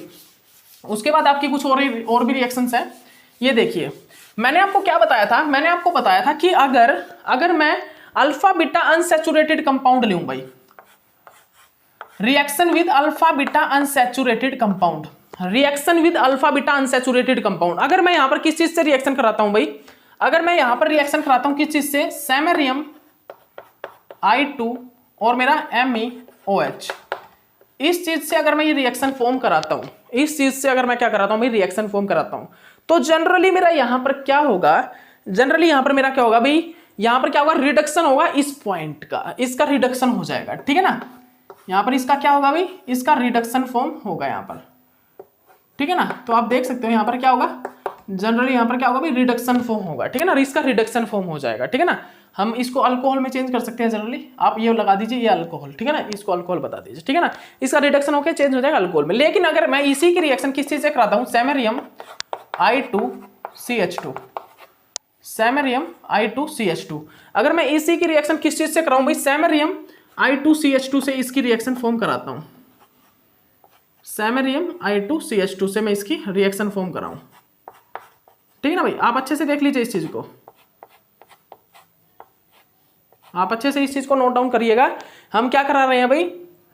उसके बाद आपकी कुछ और भी रिएक्शंस हैं। ये देखिए मैंने आपको क्या बताया था, मैंने आपको बताया था कि अगर मैं अल्फा बीटा अनसैचुरेटेड कंपाउंड लूं भाई, reaction with alpha beta unsaturated compound, reaction with alpha beta unsaturated compound, अगर मैं यहां पर किस चीज से रिएक्शन कराता हूं भाई, अगर मैं यहां पर रिएक्शन कराता हूं किस चीज से, सैमेरियम I2 और मेरा MeOH, इस चीज से अगर मैं ये रिएक्शन फॉर्म कराता हूं, इस चीज से अगर मैं क्या कराता हूं भाई रिएक्शन फॉर्म कराता हूं, तो जनरली मेरा यहां पर क्या होगा, जनरली यहां पर मेरा क्या होगा भाई, यहां पर क्या होगा, रिडक्शन होगा इस पॉइंट का, इसका रिडक्शन हो जाएगा, ठीक है ना, यहां पर इसका क्या होगा भाई, इसका रिडक्शन फॉर्म होगा यहां पर, ठीक है ना। तो आप देख सकते हो यहां पर क्या होगा, जनरली यहां पर क्या होगा भाई, रिडक्शन फॉर्म होगा, ठीक है ना, इसका रिडक्शन फॉर्म हो जाएगा, ठीक है ना। हम इसको अल्कोहल में चेंज कर सकते हैं जनरली, आप ये लगा दीजिए ये अल्कोहल, ठीक है ना, इसको अल्कोहल बता दीजिए, ठीक है ना, इसका रिडक्शन होकर चेंज हो जाएगा अल्कोहल में। लेकिन अगर मैं इसी की रिएक्शन किस चीज से कराता हूं, सैमेरियम I2CH2, सैमेरियम I2CH2, अगर मैं इसी की रिएक्शन किस चीज से कराऊं भाई, सैमेरियम I2CH2 से इसकी रिएक्शन फॉर्म कराता हूं, सैमेरियम I2CH2 से मैं इसकी रिएक्शन फॉर्म कराऊं, ठीक है ना भाई। आप अच्छे से देख लीजिए इस चीज को, आप अच्छे से इस चीज को नोट डाउन करिएगा। हम क्या करा रहे हैं भाई,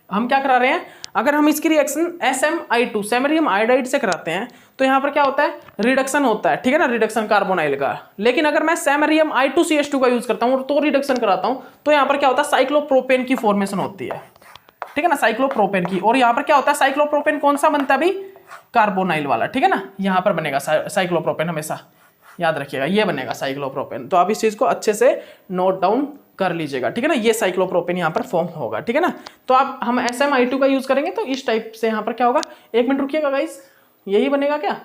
हम क्या करा रहे हैं, अगर हम इसकी रिएक्शन SmI2 सैमेरियम आयोडाइड से कराते हैं तो यहां पर क्या होता है, रिडक्शन होता है, ठीक है ना, रिडक्शन कार्बोनाइल का। लेकिन अगर मैं सैमेरियम I2CH2 का यूज करता हूं तो रिडक्शन कराता हूं तो यहां पर क्या होता है, साइक्लोप्रोपेन की फॉर्मेशन होती है, ठीक है ना, साइक्लोप्रोपेन की। और यहां पर क्या होता है, साइक्लोप्रोपेन कौन सा बनता है भाई, कार्बोनाइल वाला, ठीक है ना, यहां पर बनेगा साइक्लोप्रोपेन, हमेशा याद रखिएगा ये बनेगा साइक्लोप्रोपेन। तो आप इस चीज को अच्छे से नोट डाउन कर लीजिएगा, ठीक है ना, ये साइक्लोप्रोपेन यहाँ पर फॉर्म होगा, ठीक है ना। तो आप हम SmI2 का यूज करेंगे तो इस टाइप से यहाँ पर क्या होगा, एक मिनट रुकिएगा गाइस, यही बनेगा क्या,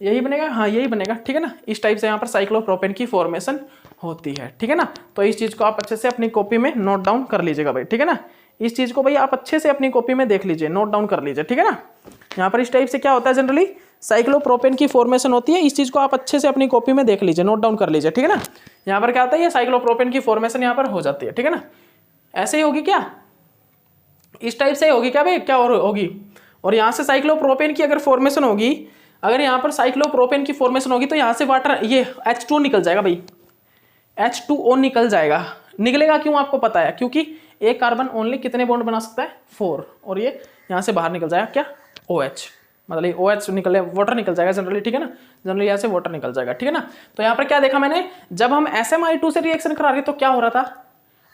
यही बनेगा, हाँ यही बनेगा, ठीक है ना, इस टाइप से यहाँ पर साइक्लोप्रोपेन की फॉर्मेशन होती है, ठीक है ना। तो इस चीज को आप अच्छे से अपनी कॉपी में नोट डाउन कर लीजिएगा भाई, ठीक है ना, इस चीज को भाई आप अच्छे से अपनी कॉपी में देख लीजिए, नोट डाउन कर लीजिए, ठीक है ना। यहाँ पर इस टाइप से क्या होता है, जनरली साइक्लोप्रोपेन की फॉर्मेशन होती है, इस चीज को आप अच्छे से अपनी कॉपी में देख लीजिए, नोट डाउन कर लीजिए, ठीक है ना। यहाँ पर क्या होता है, ये साइक्लोप्रोपेन की फॉर्मेशन यहाँ पर हो जाती है, ठीक है ना। ऐसे ही होगी क्या, इस टाइप से होगी क्या भाई, क्या और होगी, और यहाँ से साइक्लोप्रोपेन की अगर फॉर्मेशन होगी, अगर यहाँ पर साइक्लोप्रोपेन की फॉर्मेशन होगी तो यहाँ से वाटर, ये H2 निकल जाएगा भाई, H2O निकल जाएगा। निकलेगा क्यों आपको पता है, क्योंकि एक कार्बन ओनली कितने बॉन्ड बना सकता है, 4, और ये यहाँ से बाहर निकल जाएगा क्या, OH, मतलब ये OH निकले, वाटर निकल जाएगा जनरली, ठीक है ना, जनरली यहाँ से वाटर निकल जाएगा, ठीक है ना। तो यहाँ पर क्या देखा मैंने, जब हम SmI2 से रिएक्शन करा रहे तो क्या हो रहा था,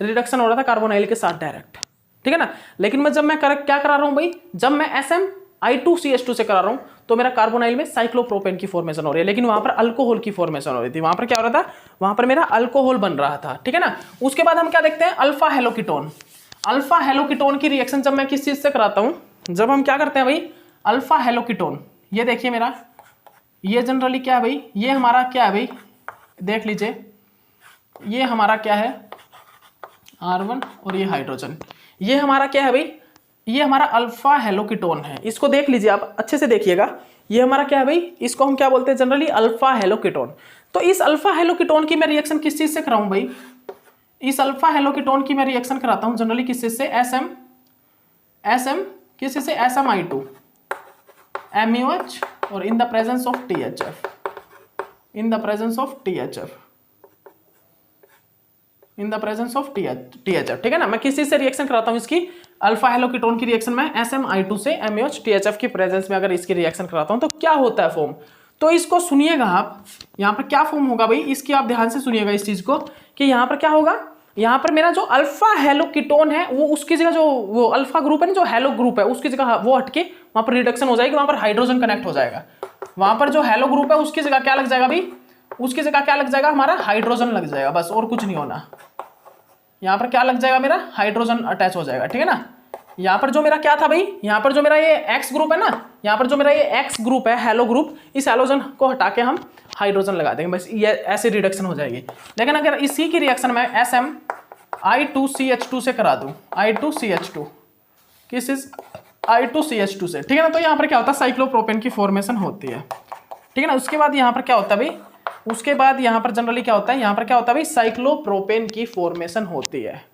रिडक्शन हो रहा था कार्बोनाइल के साथ डायरेक्ट, ठीक है ना। लेकिन मैं जब मैं क्या करा रहा हूँ भाई, जब मैं SmI2CH2 से करा रहा हूँ तो मेरा कार्बोनाइल में साइक्लोप्रोपेन की फॉर्मेशन हो रही है, लेकिन वहां पर अल्कोहल की फॉर्मेशन हो रही थी, वहां पर क्या हो रहा था, वहां पर मेरा अल्कोहल बन रहा था, ठीक है ना। उसके बाद हम क्या देखते हैं, अल्फा हेलोकीटोन, अल्फा हेलोकीटोन की रिएक्शन जब मैं किस चीज से कराता हूं, जब हम क्या करते हैं भाई, अल्फा हेलोकीटोन, ये देखिए मेरा, ये जनरली क्या है भाई, ये हमारा क्या है भाई, देख लीजिए, ये हमारा क्या है R1 और ये हाइड्रोजन, ये हमारा क्या है भाई, ये हमारा अल्फा हेलोकीटोन है, इसको देख लीजिए आप अच्छे से देखिएगा, ये हमारा क्या है भाई, इसको हम क्या बोलते हैं जनरली, अल्फा हेलोकीटोन। तो इस अल्फा हेलोकीटोन की मैं रिएक्शन किस चीज से कराऊं भाई, इस अल्फा हेलोकीटोन की मैं रिएक्शन कराता हूं जनरली किस चीज से, किस चीज से, SmI2 MeOH और in the presence of THF, in the presence of THF, in the presence of THF, ठीक है ना। मैं किस चीज से रिएक्शन कराता हूं, इसकी अल्फा हेलोकीटोन की रिएक्शन में SmI2 से MeOH THF की प्रेजेंस में अगर इसकी रिएक्शन कराता हूं तो क्या होता है फॉर्म। तो इसको सुनिएगा आप, यहाँ पर क्या फॉर्म होगा भाई, इसकी आप ध्यान से सुनिएगा इस चीज को, कि यहाँ पर क्या होगा, यहाँ पर मेरा जो अल्फा हेलोकीटोन है वो उसकी जगह, जो वो अल्फा ग्रुप है ना, जो हेलो ग्रुप है उसकी जगह वो हटके वहां पर रिडक्शन हो जाएगी, वहां पर हाइड्रोजन कनेक्ट हो जाएगा, वहां पर जो हेलो ग्रुप है उसकी जगह क्या लग जाएगा भाई, उसकी जगह क्या लग जाएगा, हमारा हाइड्रोजन लग जाएगा, बस और कुछ नहीं होना। यहाँ पर क्या लग जाएगा, मेरा हाइड्रोजन अटैच हो जाएगा, ठीक है ना। यहाँ पर जो मेरा क्या था भाई, यहाँ पर जो मेरा ये एक्स ग्रुप है ना, यहाँ पर जो मेरा ये एक्स ग्रुप है हेलो ग्रुप, इस हेलोजन को हटा के हम हाइड्रोजन लगा देंगे, बस ये ऐसी रिडक्शन हो जाएगी। लेकिन अगर इसी की रिएक्शन में SMI2CH2 से करा दूं, I2CH2 किस इज I2CH2 से, ठीक है ना, तो यहाँ पर क्या होता है, साइक्लोप्रोपेन की फॉर्मेशन होती है, ठीक है ना। उसके बाद यहाँ पर क्या होता है भाई, उसके बाद यहाँ पर जनरली क्या होता है, यहाँ पर क्या होता है भाई, साइक्लोप्रोपेन की फॉर्मेशन होती है।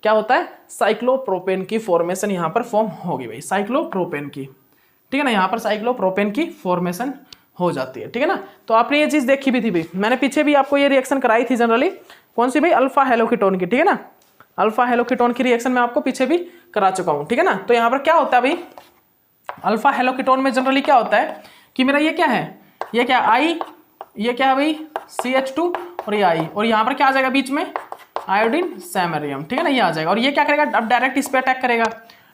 क्या होता है, साइक्लोप्रोपेन की फॉर्मेशन यहाँ पर फॉर्म होगी भाई, साइक्लोप्रोपेन की, ठीक है ना। यहाँ पर साइक्लोप्रोपेन की फॉर्मेशन हो जाती है, ठीक है ना। तो आपने ये चीज देखी भी थी भाई, मैंने पीछे भी आपको ये रिएक्शन कराई थी जनरली, कौन सी भाई, अल्फा हेलोकीटोन की, ठीक है ना। अल्फा हेलोकीटोन की रिएक्शन में आपको पीछे भी करा चुका हूं, ठीक है ना। तो यहाँ पर क्या होता है भाई, अल्फा हेलोकीटोन में जनरली क्या होता है कि मेरा ये क्या है, ये क्या आई, ये क्या है भाई CH2 और ये आई, और यहाँ पर क्या आ जाएगा बीच में, आयोडीन सैमेरियम, ठीक है ना, ये आ जाएगा। और ये क्या करेगा, अब डायरेक्ट इस पे अटैक करेगा,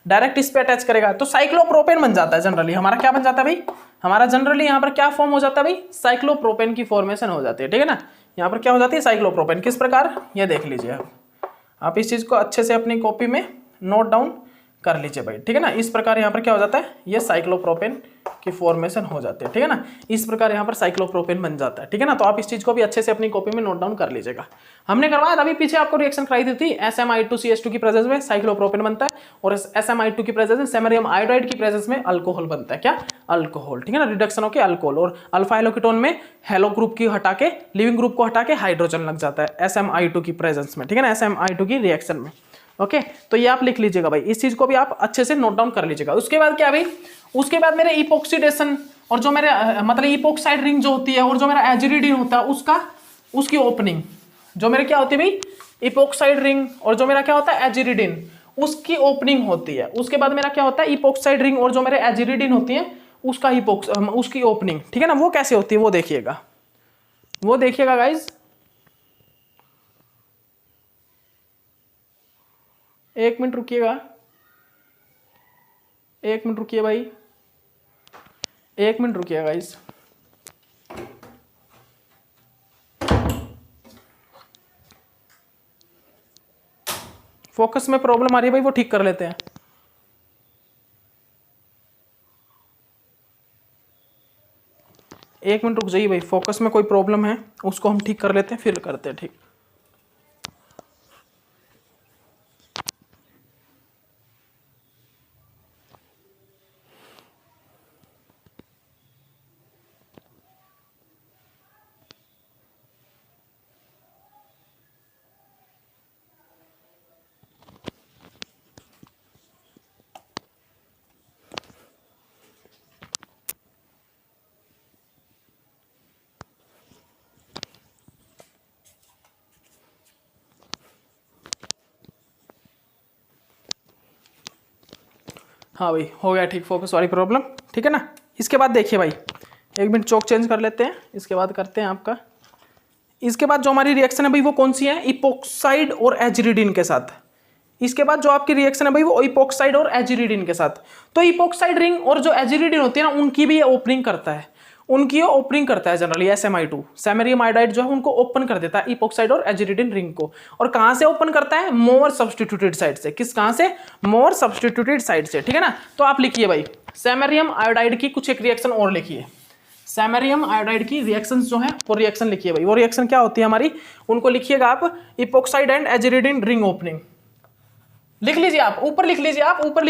डायरेक्ट इस पे अटैच करेगा, तो साइक्लोप्रोपेन बन जाता है जनरली। हमारा क्या बन जाता है भाई, हमारा जनरली यहाँ पर क्या फॉर्म हो जाता है भाई, साइक्लोप्रोपेन की फॉर्मेशन हो जाती है, ठीक है ना। यहाँ पर क्या हो जाती है, साइक्लोप्रोपेन, किस प्रकार, ये देख लीजिए आप इस चीज को अच्छे से अपनी कॉपी में नोट डाउन कर लीजिए भाई, ठीक है ना। इस प्रकार यहाँ पर क्या हो जाता है, ये साइक्लोप्रोपेन की फॉर्मेशन हो जाती है, ठीक है ना। इस प्रकार यहाँ पर साइक्लोप्रोपेन बन जाता है, ठीक है ना। तो आप इस चीज को भी अच्छे से अपनी कॉपी में नोट डाउन कर लीजिएगा। हमने करवाया था अभी पीछे, आपको रिएक्शन कराई दी थी, SMI2CH2 की प्रेजेंस में साइक्लोप्रोपेन बनता है, और SMI2 की प्रेजेंस में सैमेरियम आयोडाइड की प्रेजेंस में अल्कोहल बनता है, क्या, अल्कोहल, ठीक है ना, रिडक्शन होकर अल्कोहल। और अल्फा हेलोकीटोन में हेलो ग्रुप की हटा के, लिविंग ग्रुप को हटा के हाइड्रोजन लग जाता है SMI2 की प्रेजेंस में, ठीक है ना, SMI2 की रिएक्शन में। ओके, तो ये आप लिख लीजिएगा भाई, इस चीज को भी आप अच्छे से नोट डाउन कर लीजिएगा। उसके बाद क्या भाई, उसके बाद मेरे इपोक्सीडेशन और जो मेरे मतलब इपोक्साइड रिंग जो होती है और जो मेरा एजिरिडीन होता है उसकी ओपनिंग, जो मेरे क्या होती है भाई, इपोक्साइड रिंग और जो मेरा क्या होता है एजिरिडीन, उसकी ओपनिंग होती है। उसके बाद मेरा क्या होता है, इपोक्साइड रिंग और जो मेरे एजिरिडीन होती है उसकी ओपनिंग, ठीक है ना। वो कैसे होती है वो देखिएगा गाइज। एक मिनट रुकिए भाई, एक मिनट रुकिए गाइस। फोकस में प्रॉब्लम आ रही है भाई, वो ठीक कर लेते हैं। एक मिनट रुक जाइए भाई, फोकस में कोई प्रॉब्लम है उसको हम ठीक कर लेते हैं, फिर करते हैं ठीक। हाँ भाई, हो गया ठीक फोकस वाली प्रॉब्लम, ठीक है ना। इसके बाद देखिए भाई, एक मिनट चौक चेंज कर लेते हैं, इसके बाद करते हैं आपका। इसके बाद जो हमारी रिएक्शन है भाई वो कौन सी है, इपोक्साइड और एजिरिडीन के साथ। इसके बाद जो आपकी रिएक्शन है भाई वो इपोक्साइड और एजिरिडीन के साथ। तो इपोक्साइड रिंग और जो एजिरिडीन होती है ना, उनकी भी ये ओपनिंग करता है, जनरली SMI2 सैमेरियम आयोडाइड जो है उनको ओपन कर देता है, इपोक्साइड और एजिरिडीन रिंग को। और कहां से ओपन करता है, मोर सब्स्टिट्यूटेड साइड से। कहां से, मोर सब्स्टिट्यूटेड साइड से, ठीक है ना। तो आप लिखिए भाई, सैमेरियम आयोडाइड की कुछ एक रिएक्शन और लिखिए, सैमेरियम आयोडाइड की रिएक्शंस जो है वो रिएक्शन लिखिए भाई। वो रिएक्शन क्या होती है हमारी, उनको लिखिएगा आप, epoxide and aziridine ring opening. लिख लीजिए आप, ऊपर लिख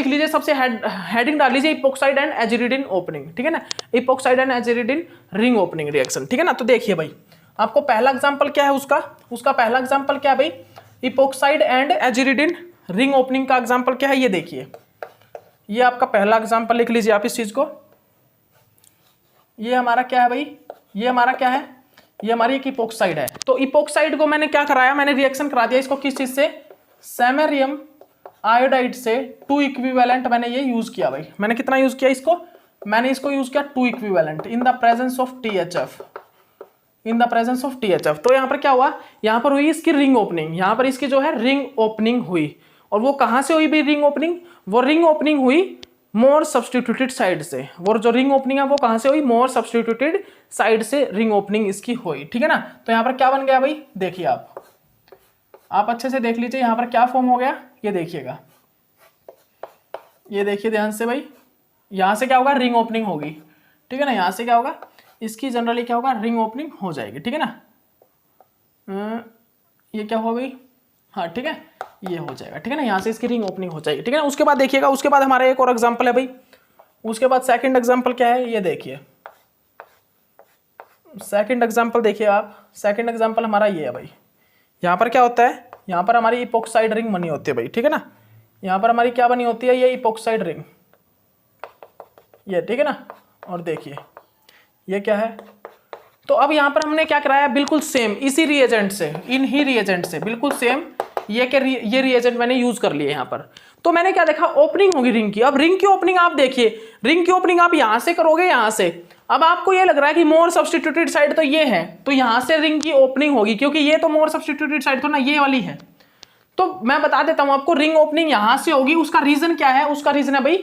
लीजिए, सबसे हेडिंग डाल लीजिए, इपोक्साइड एंड एजिरिडीन ओपनिंग, ठीक है ना, epoxide and aziridine ring opening reaction, ठीक है ना। तो देखिए भाई, आपको पहला एग्जांपल क्या है उसका पहला एग्जांपल क्या है भाई, epoxide and aziridine ring opening का एग्जांपल क्या है, ये देखिए, ये आपका पहला एग्जांपल लिख लीजिए आप इस चीज को। ये हमारा क्या है भाई, ये हमारी एक इपोक्साइड है। तो इपोक्साइड को मैंने क्या कराया, मैंने रिएक्शन करा दिया इसको किस चीज से, सैमेरियम आयोडाइड से 2 इक्विवेलेंट मैंने ये यूज किया भाई। मैंने कितना यूज किया इसको, मैंने इसको यूज किया 2 equivalent in the presence of THF, तो यहाँ पर क्या हुआ, यहाँ पर हुई इसकी रिंग ओपनिंग, यहाँ पर इसकी जो है रिंग ओपनिंग हुई। और वो कहाँ से हुई भाई रिंग ओपनिंग, वो रिंग ओपनिंग हुई मोर सब्सटीट्यूटेड साइड से, वो जो रिंग ओपनिंग है वो कहां से हुई, मोर सब्सटीट्यूटेड साइड से रिंग ओपनिंग इसकी हुई, ठीक है ना। तो यहां पर क्या बन गया भाई, देखिए आप अच्छे से देख लीजिए यहां पर क्या फॉर्म हो गया, ये देखिएगा, ये देखिए ध्यान से भाई, यहां से क्या होगा, रिंग ओपनिंग होगी, ठीक है ना। यहां से क्या होगा, इसकी जनरली क्या होगा, रिंग ओपनिंग हो जाएगी, ठीक है ना। ये क्या हुआ भाई, हाँ ठीक है, ये हो जाएगा, ठीक है ना, यहाँ से इसकी रिंग ओपनिंग हो जाएगी, ठीक है ना। उसके बाद देखिएगा, उसके बाद हमारा एक और एग्जांपल है भाई, उसके बाद सेकंड एग्जांपल क्या है, ये देखिए सेकंड एग्जांपल देखिए आप, सेकंड एग्जांपल हमारा ये है भाई, यहाँ पर क्या होता है, यहाँ पर हमारी इपोक्साइड रिंग बनी होती है भाई, ठीक है ना। यहाँ पर हमारी क्या बनी होती है, ये इपोक्साइड रिंग, ये ठीक है ना। और देखिए ये क्या है, तो अब यहाँ पर हमने क्या कराया, बिल्कुल सेम इसी रिएजेंट से, इन ही रिएजेंट से बिल्कुल सेम ये रिएजेंट मैंने यूज कर लिए यहाँ पर। तो मैंने क्या देखा, ओपनिंग होगी रिंग की। अब रिंग की ओपनिंग आप देखिए, रिंग की ओपनिंग आप यहां से करोगे, यहां से, अब आपको ये लग रहा है कि मोर सब्सटीट्यूटेड साइड तो ये है, तो यहां से रिंग की ओपनिंग होगी, क्योंकि ये तो मोर सब्सटीट्यूटेड साइड तो ना ये वाली है। तो मैं बता देता हूं आपको, रिंग ओपनिंग यहां से होगी। उसका रीजन क्या है, उसका रीजन है भाई,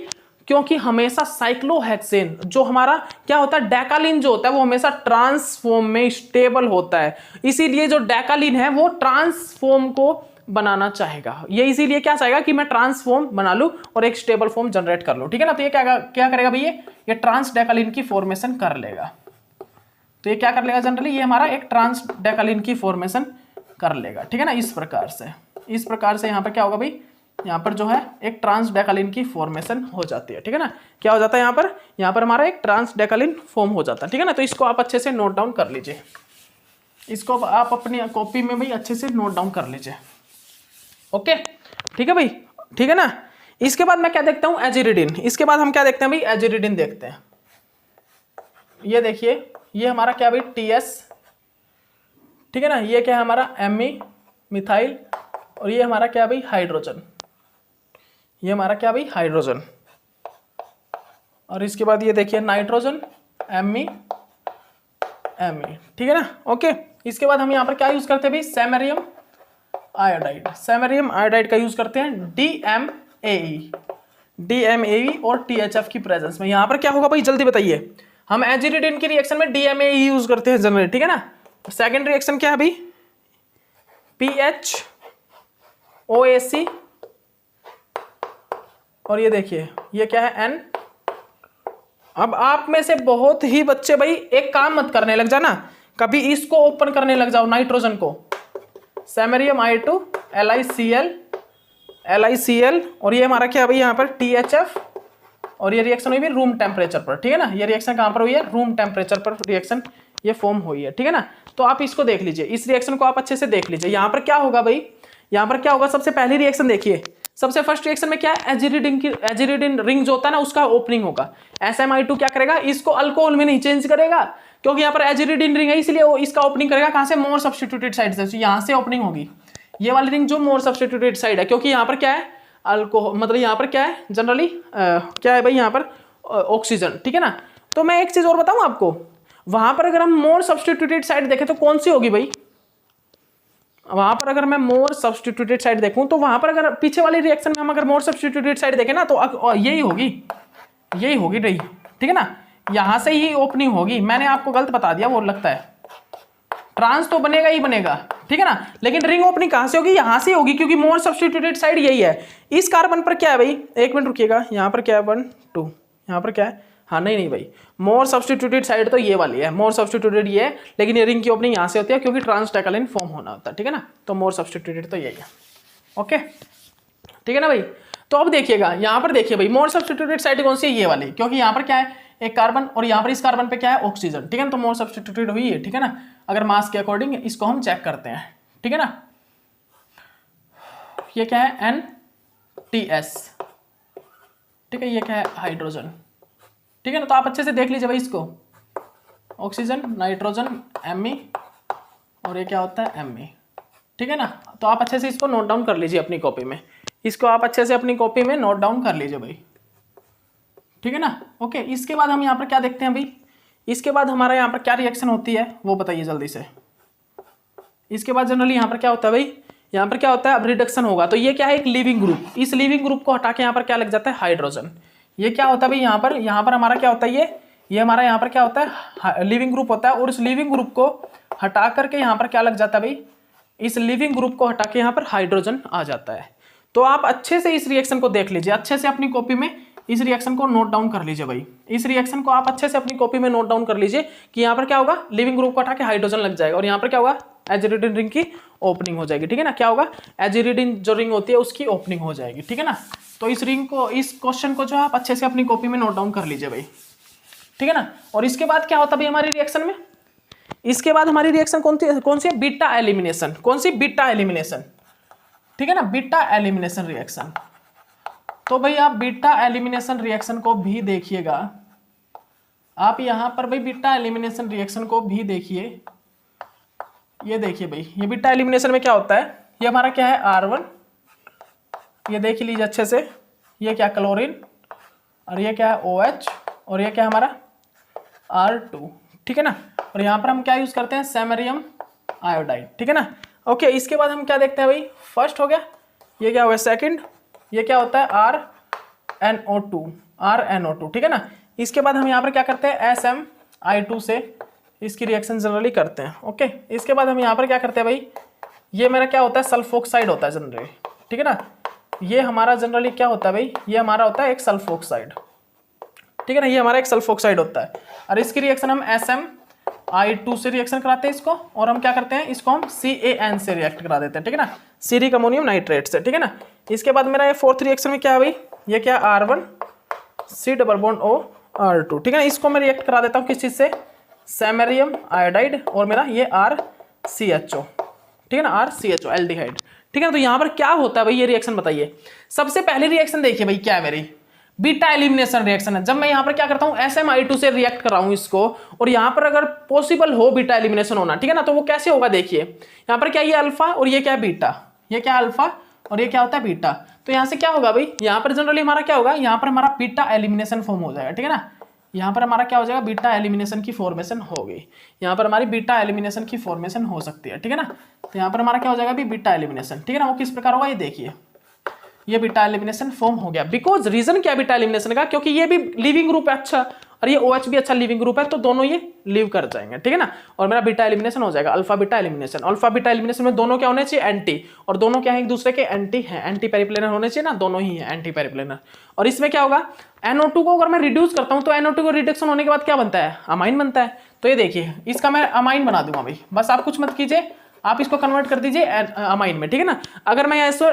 क्योंकि हमेशा साइक्लोहेक्सेन जो हमारा क्या होता है, डेकालिन जो होता है वो हमेशा ट्रांसफॉर्म में स्टेबल होता है, इसीलिए जो डेकालिन है वो ट्रांसफॉर्म को बनाना चाहेगा। ये इसीलिए क्या चाहेगा कि मैं ट्रांसफॉर्म बना लूं और एक स्टेबल फॉर्म जनरेट कर लूं, ठीक है ना। तो ये क्या करेगा भाई, ये ट्रांस डेकालिन की फॉर्मेशन कर लेगा। तो ये क्या कर लेगा, जनरली ये हमारा एक ट्रांस डेकालिन की फॉर्मेशन कर लेगा, ठीक है ना। इस प्रकार से यहाँ पर क्या होगा भाई, यहाँ पर जो है एक ट्रांस डेकालिन की फॉर्मेशन हो जाती है, ठीक है ना। क्या हो जाता है यहाँ पर हमारा एक ट्रांस डेकालिन फॉर्म हो जाता है, ठीक है ना। तो इसको आप अच्छे से नोट डाउन कर लीजिए, इसको आप अपनी कॉपी में भाई अच्छे से नोट डाउन कर लीजिए, ओके, ठीक है भाई, ठीक है ना। इसके बाद मैं क्या देखता हूँ, एजिरिडिन। इसके बाद हम क्या देखते हैं भाई, एजिरिडिन देखते हैं। ये देखिए, ये हमारा क्या भाई, TS, ठीक है ना। ये क्या है हमारा, Me मिथाइल, और ये हमारा क्या भाई, हाइड्रोजन, ये हमारा क्या भाई, हाइड्रोजन। और इसके बाद ये देखिए नाइट्रोजन, Me, ठीक है ना, ओके। इसके बाद हम यहाँ पर क्या यूज करते हैं भाई, सैमेरियम आयोडाइड, सैमेरियम आयोडाइड का यूज करते हैं DMAE और THF की प्रेजेंस में। यहाँ पर क्या होगा भाई, जल्दी बताइए। हम एजिरिडिन की रिएक्शन में DMAE यूज करते हैं जनरली, ठीक है ना। सेकेंड रिएक्शन क्या है भाई, PHOAC, और ये देखिए ये क्या है, N। अब आप में से बहुत ही बच्चे भाई एक काम मत करने लग जाना, कभी इसको ओपन करने लग जाओ, नाइट्रोजन को, सैमेरियम I2 LiCl, और ये हमारा क्या भाई यहाँ पर THF, और ये रिएक्शन हुई भी रूम टेम्परेचर पर, ठीक है ना। ये रिएक्शन कहाँ पर हुई है, रूम टेम्परेचर पर रिएक्शन ये फॉर्म हुई है, ठीक है ना। तो आप इसको देख लीजिए, इस रिएक्शन को आप अच्छे से देख लीजिए। यहाँ पर क्या होगा भाई, यहाँ पर क्या होगा, सबसे पहली रिएक्शन देखिए, सबसे फर्स्ट रिएक्शन में क्या है, एजिरिडिन रिंग जो होता है ना उसका ओपनिंग होगा। SMI2 क्या करेगा, इसको अल्कोहल में नहीं चेंज करेगा, क्योंकि यहाँ पर एजिरिडिन रिंग है, इसलिए वो इसका ओपनिंग करेगा कहाँ से, मोर सब्स्टिट्यूटेड साइड से। यहाँ से ओपनिंग होगी ये वाली रिंग जो मोर सब्स्टिट्यूटेड साइड है, क्योंकि यहाँ पर क्या है, अल्कोहल, मतलब यहाँ पर क्या है जनरली, क्या है भाई यहाँ पर ऑक्सीजन, ठीक है ना। तो मैं एक चीज और बताऊं आपको, वहां पर अगर हम मोर सब्स्टिट्यूटेड साइड देखें तो कौन सी होगी भाई, वहां पर अगर मैं मोर सब्स्टिट्यूटेड साइड देखूं तो वहां पर अगर पीछे वाली रिएक्शन में हम अगर मोर सब्स्टिट्यूटेड साइड देखें ना तो यही होगी रही, ठीक है ना। यहां से ही ओपनिंग होगी, मैंने आपको गलत बता दिया, वो लगता है ट्रांस तो बनेगा ही बनेगा, ठीक है ना। लेकिन रिंग ओपनिंग कहां से होगी, यहां से होगी, क्योंकि मोर सब्स्टिट्यूटेड साइड यही है। इस कार्बन पर क्या है भाई, एक मिनट रुकिएगा, यहाँ पर क्या है 1 2, यहाँ पर क्या है, हाँ नहीं भाई, मोर सब्स्टिट्यूटेड साइड तो ये वाली है, मोर सब्स्टिट्यूटेड ये है, लेकिन ये रिंग की ओपनिंग यहाँ से होती है क्योंकि ट्रांस डेकालिन फॉर्म होना होता है, ठीक है ना। तो मोर सब्स्टिट्यूटेड तो यही है, ओके, ठीक है ना भाई। तो अब देखिएगा, यहाँ पर देखिए भाई, मोर सब्स्टिट्यूटेड साइड कौन सी है, ये वाली, क्योंकि यहाँ पर क्या है, एक कार्बन, और यहाँ पर इस कार्बन पे क्या है, ऑक्सीजन, ठीक है ना। तो मोर सब्स्टिट्यूटेड हुई है, ठीक है ना। अगर मास के अकॉर्डिंग इसको हम चेक करते हैं, ठीक है ना। ये क्या है, NTS, ठीक है, ये क्या है, हाइड्रोजन, ठीक है ना। तो आप अच्छे से देख लीजिए भाई इसको, ऑक्सीजन, नाइट्रोजन, Me, और ये क्या होता है, Me, ठीक है ना। तो आप अच्छे से इसको नोट डाउन कर लीजिए अपनी कॉपी में, इसको आप अच्छे से अपनी कॉपी में नोट डाउन कर लीजिए भाई, ठीक है ना, ओके। इसके बाद हम यहाँ पर क्या देखते हैं भाई, इसके बाद हमारा यहाँ पर क्या रिएक्शन होती है वो बताइए जल्दी से। इसके बाद जनरली यहाँ पर क्या होता है भाई, यहाँ पर क्या होता है, अब रिडक्शन होगा, तो ये क्या है, एक लिविंग ग्रुप, इस लिविंग ग्रुप को हटा के यहाँ पर क्या लग जाता है, हाइड्रोजन, ये क्या होता है भाई, यहाँ पर हमारा क्या होता है, ये हमारा यहाँ पर क्या होता है, लिविंग ग्रुप होता है। और इस लिविंग ग्रुप को हटा करके यहाँ पर क्या लग जाता है भाई, इस लिविंग ग्रुप को हटा के यहाँ पर हाइड्रोजन आ जाता है। तो आप अच्छे से इस रिएक्शन को देख लीजिए, अच्छे से अपनी कॉपी में इस रिएक्शन को नोट डाउन कर लीजिए भाई। इस रिएक्शन को आप अच्छे से अपनी कॉपी में नोट डाउन कर लीजिए कि यहाँ पर क्या होगा, लिविंग ग्रुप को हटा के हाइड्रोजन लग जाएगा और यहाँ पर क्या होगा, एजिरिडिन रिंग की ओपनिंग हो जाएगी। ठीक है ना, क्या होगा, एजिरिडिन जो रिंग होती है उसकी ओपनिंग हो जाएगी। ठीक है ना, तो इस रिंग को, इस क्वेश्चन को जो आप अच्छे से अपनी कॉपी में नोट डाउन कर लीजिए भाई। ठीक है ना, और इसके बाद क्या होता है भाई हमारी रिएक्शन में, इसके बाद हमारी रिएक्शन कौन सी है, बीटा एलिमिनेशन। कौन सी, बीटा एलिमिनेशन। ठीक है ना, बीटा एलिमिनेशन रिएक्शन। तो भाई आप बीटा एलिमिनेशन रिएक्शन को भी देखिएगा, आप यहां पर भाई बीटा एलिमिनेशन रिएक्शन को भी देखिए। ये देखिए भाई, ये बीटा एलिमिनेशन में क्या होता है, ये हमारा क्या है, R1, ये देख लीजिए अच्छे से, ये क्या क्लोरीन, और ये क्या है OH, और ये क्या हमारा R2। ठीक है ना, और यहाँ पर हम क्या यूज करते हैं, सैमेरियम आयोडाइड। ठीक है ना, ओके। इसके बाद हम क्या देखते हैं भाई, फर्स्ट हो गया, ये क्या हो गया सेकंड, ये क्या होता है RNO2। ठीक है ना, इसके बाद हम यहाँ पर क्या करते हैं, SMI2 से इसकी रिएक्शन जनरली करते हैं। ओके, इसके बाद हम यहाँ पर क्या करते हैं भाई, ये मेरा क्या होता है, सल्फोक्साइड होता है जनरली। ठीक है ना, ये हमारा जनरली क्या होता है भाई, ये हमारा होता है एक सल्फोक्साइड। ठीक है ना, ये हमारा एक सल्फोक्साइड होता है और इसकी रिएक्शन हम SMI2 से रिएक्शन कराते हैं इसको, और हम क्या करते हैं, इसको हम CAN से रिएक्ट करा देते हैं। ठीक है ना, सीरिक अमोनियम नाइट्रेट से। ठीक है ना, इसके बाद मेरा ये फोर्थ रिएक्शन में क्या है भाई, ये क्या R1 C double bond O R2। ठीक है ना, इसको मैं रिएक्ट करा देता हूँ किस चीज से, सैमेरियम आयोडाइड, और मेरा ये RCHO। ठीक है ना, RCHO एल्डिहाइड। ठीक है ना, तो यहाँ पर क्या होता है भाई, ये रिएक्शन बताइए। सबसे पहली रिएक्शन देखिए भाई, क्या है मेरी, बीटा एलिमिनेशन रिएक्शन है। जब मैं यहाँ पर क्या करता हूँ, SMI2 से रिएक्ट कर रहा हूँ इसको, और यहाँ पर अगर पॉसिबल हो बीटा एलिमिनेशन होना, ठीक है ना, तो वो कैसे होगा देखिए, यहाँ पर क्या, ये अल्फा और ये क्या है बीटा, ये क्या अल्फा और ये क्या होता है बीटा। तो यहाँ से क्या होगा भाई, यहाँ पर जनरली हमारा क्या होगा, यहाँ पर हमारा बीटा एलिमिनेशन फॉर्म हो जाएगा। ठीक है ना, यहाँ पर हमारा क्या हो जाएगा, बीटा एलिमिनेशन की फॉर्मेशन हो गई, यहाँ पर हमारी बीटा एलिमिनेशन की फॉर्मेशन हो सकती है। ठीक है ना, तो यहाँ पर हमारा क्या हो जाएगा भी बीटा एलिमिनेशन। ठीक है ना, वो किस प्रकार होगा, ये देखिए, ये बीटा एलिमिनेशन फॉर्म हो गया। बिकॉज रीजन क्या बीटा एलिमिनेशन का, क्योंकि ये भी लिविंग ग्रुप है अच्छा, और ये OH भी अच्छा लिविंग ग्रुप है, तो दोनों ये लीव कर जाएंगे। ठीक है ना, और मेरा बीटा एलिमिनेशन हो जाएगा alpha beta elimination. Alpha beta elimination में दोनों क्या होने चाहिए, एंटी, और दोनों क्या है, एक दूसरे के एंटी हैं, एंटी पेरिप्लेनर होने चाहिए ना, दोनों ही है एंटी पेरिप्लेनर। और इसमें क्या होगा, NO2 को अगर मैं रिड्यूस करता हूं तो NO2 को रिडक्शन होने के बाद क्या बनता है, अमाइन बनता है। तो ये देखिए, इसका मैं अमाइन बना दूंगा भाई, बस आप कुछ मत कीजिए, आप इसको कन्वर्ट कर दीजिए अमाइन में। ठीक है ना, अगर मैं ऐसे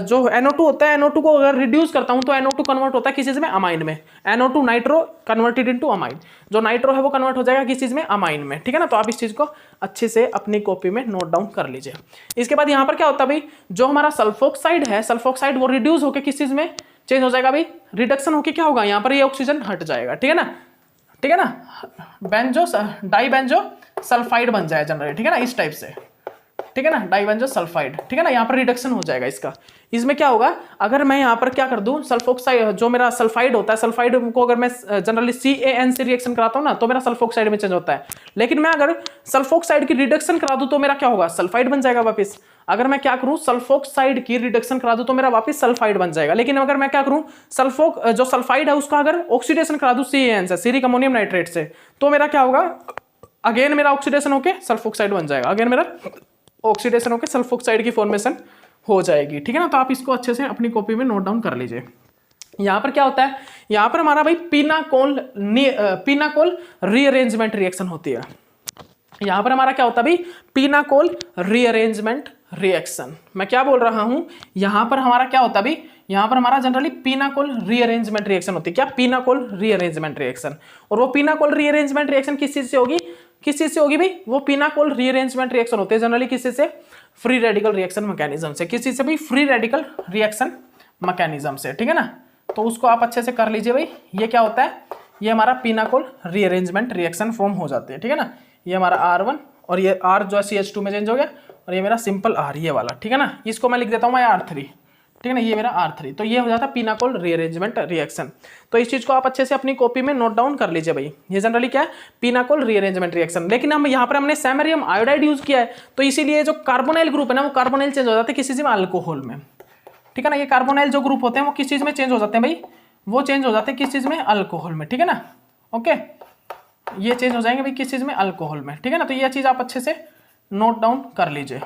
जो NO2 होता है, NO2 को अगर रिड्यूस करता हूं तो NO2 कन्वर्ट होता है किस चीज में, अमाइन में। NO2 nitro converted into amine, जो नाइट्रो है वो कन्वर्ट हो जाएगा किस चीज में, अमाइन में। ठीक है ना, तो आप इस चीज को अच्छे से अपनी कॉपी में नोट डाउन कर लीजिए। इसके बाद यहाँ पर क्या होता है भाई, जो हमारा सल्फोक्साइड है, सल्फोक्साइड वो रिड्यूस होकर किस चीज में चेंज हो जाएगा भाई, रिडक्शन होकर क्या होगा, यहाँ पर ये ऑक्सीजन हट जाएगा। ठीक है ना, ठीक है ना, बेंजो डाइबेंजो सल्फाइड बन जाए जनरली। ठीक है ना, इस टाइप से। ठीक है ना, डाइबेंजो सल्फाइड। ठीक है ना, यहाँ पर रिडक्शन हो जाएगा इसका। इसमें क्या होगा, अगर मैं यहाँ पर क्या कर दूं, सल्फोक्साइड जो मेरा सल्फाइड होता है, सल्फाइड को अगर मैं जनरली CAN से रिएक्शन कराता हूँ ना, तो मेरा सल्फोक्साइड में चेंज होता है। लेकिन मैं अगर सल्फोक्साइड की रिडक्शन करा दूं तो मेरा क्या होगा, सल्फाइड बन जाएगा वापस। अगर मैं क्या करूं, सल्फोक्साइड की रिडक्शन करा दूं तो मेरा वापस सल्फाइड बन जाएगा। लेकिन अगर मैं क्या करूं, जो सल्फाइड है उसका अगर ऑक्सीडेशन करा दूं CAN से, सीरिक अमोनियम नाइट्रेट से, तो मेरा क्या होगा, अगेन मेरा ऑक्सीडेशन होकर सल्फोक्साइड बन जाएगा, अगेन मेरा ऑक्सीडेशन होकर सल्फोक्साइड की फॉर्मेशन हो जाएगी। ठीक है ना, तो आप इसको अच्छे से अपनी कॉपी में नोट डाउन कर लीजिए। यहाँ पर क्या होता है, यहाँ पर हमारा भाई पीनाकोल रीअरेंजमेंट रिएक्शन होती है। यहाँ पर हमारा क्या होता है भाई, पीनाकोल रीअरेंजमेंट रिएक्शन। मैं क्या बोल रहा हूँ, यहाँ पर हमारा क्या होता है भाई, यहाँ पर हमारा जनरली पीनाकोल रीअरेंजमेंट रिएक्शन होती है। क्या, पीनाकोल रीअरेंजमेंट रिएक्शन। और वो पीनाकोल रीअरेंजमेंट रिएक्शन किस चीज से होगी, किस चीज से होगी भाई, वो पीनाकोल रीअरेंजमेंट रिएक्शन होते हैं जनरली किस चीज से, फ्री रेडिकल रिएक्शन मैकेनिज्म से। किस चीज से भाई, फ्री रेडिकल रिएक्शन मैकेनिज्म से। ठीक है ना, तो उसको आप अच्छे से कर लीजिए भाई। ये क्या होता है, ये हमारा पीनाकोल रीअरेंजमेंट रिएक्शन फॉर्म हो जाती है। ठीक है ना, ये हमारा R1 और ये R जो है CH2 में चेंज हो गया, और ये मेरा सिंपल R ये वाला। ठीक है ना, इसको मैं लिख देता हूँ मैं R3। ठीक है ना, ये मेरा R3, तो ये हो जाता है पीनाकोल रीअरेंजमेंट रिएक्शन। तो इस चीज को आप अच्छे से अपनी कॉपी में नोट डाउन कर लीजिए भाई। ये जनरली क्या है, पीनाकोल रीअरेंजमेंट रिएक्शन। लेकिन हम यहाँ पर हमने सैमेरियम आयोडाइड यूज किया है, तो इसीलिए जो कार्बोनाइल ग्रुप है ना, वो कार्बोनाइल चेंज हो जाते हैं किसी चीज में, अल्कोहल में। ठीक है ना, ये कार्बोनाइल जो ग्रुप होते हैं वो किस चीज में चेंज हो जाते हैं भाई, वो चेंज हो जाते हैं किस चीज़ में, अल्कोहल में, ठीक है ना। ओके, ये चेंज हो जाएंगे भाई किस चीज़ में, अल्कोहल में, ठीक है ना। तो ये चीज़ आप अच्छे से नोट डाउन कर लीजिए।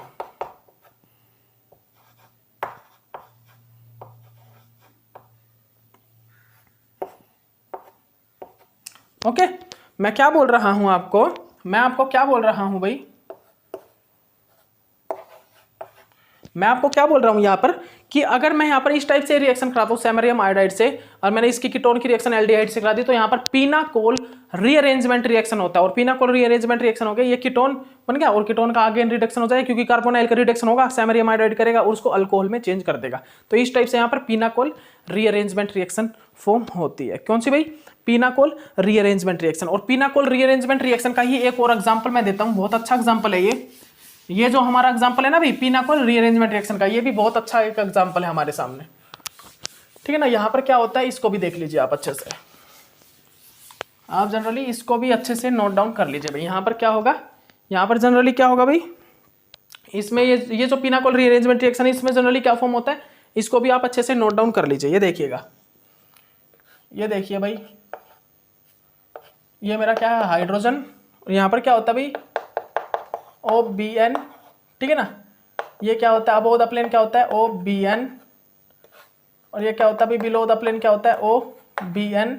ओके, मैं क्या बोल रहा हूं आपको, मैं आपको क्या बोल रहा हूं भाई, मैं आपको क्या बोल रहा हूं यहां पर कि अगर मैं यहां पर इस टाइप से रिएक्शन कराता हूं सैमरियम आयोडाइड से, और मैंने इसकी कीटोन की रिएक्शन एल्डिहाइड से करा दी, तो यहां पर पीनाकोल रीअरेंजमेंट रिएक्शन होता है। और पीनाकोल रीअरेंजमेंट रिएक्शन हो गया, ये कीटोन बन गया और कीटोन का आगे रिडक्शन हो जाएगा, क्योंकि कार्बोनाइल का रिडक्शन होगा, सैमरियम आयोडाइड करेगा और उसको अल्कोहल में चेंज कर देगा। तो इस टाइप से यहां पर पीनाकोल रीअरेंजमेंट रिएक्शन फॉर्म होती है। कौन सी भाई, पीनाकोल रीअरेंजमेंट रिएक्शन। और पीनाकोल रीअरेंजमेंट रिएक्शन का ही एक और एग्जांपल मैं देता हूं, बहुत अच्छा एग्जांपल है ये जो हमारा एग्जांपल है ना भाई पीनाकोल रीअरेंजमेंट रिएक्शन का, ये भी बहुत अच्छा एक एग्जांपल है हमारे सामने, ठीक है ना। यहां पर क्या होता है इसको भी देख लीजिए आप अच्छे से, आप जनरली इसको भी अच्छे से नोट डाउन कर लीजिए भाई। यहां पर क्या होगा, यहां पर जनरली क्या होगा भाई, इसमें ये जो पीनाकोल रीअरेंजमेंट रिएक्शन है इसमें जनरली क्या फॉर्म होता है, इसको भी आप अच्छे से नोट डाउन कर लीजिए। ये देखिएगा, ये देखिए भाई, ये मेरा क्या है, हाइड्रोजन, और यहां पर क्या होता है भाई, OBN, ठीक है ना। ये क्या होता है, अबोव द प्लेन क्या होता है, OBN, और ये क्या होता है भाई, बिलो द प्लेन क्या होता है, OBN,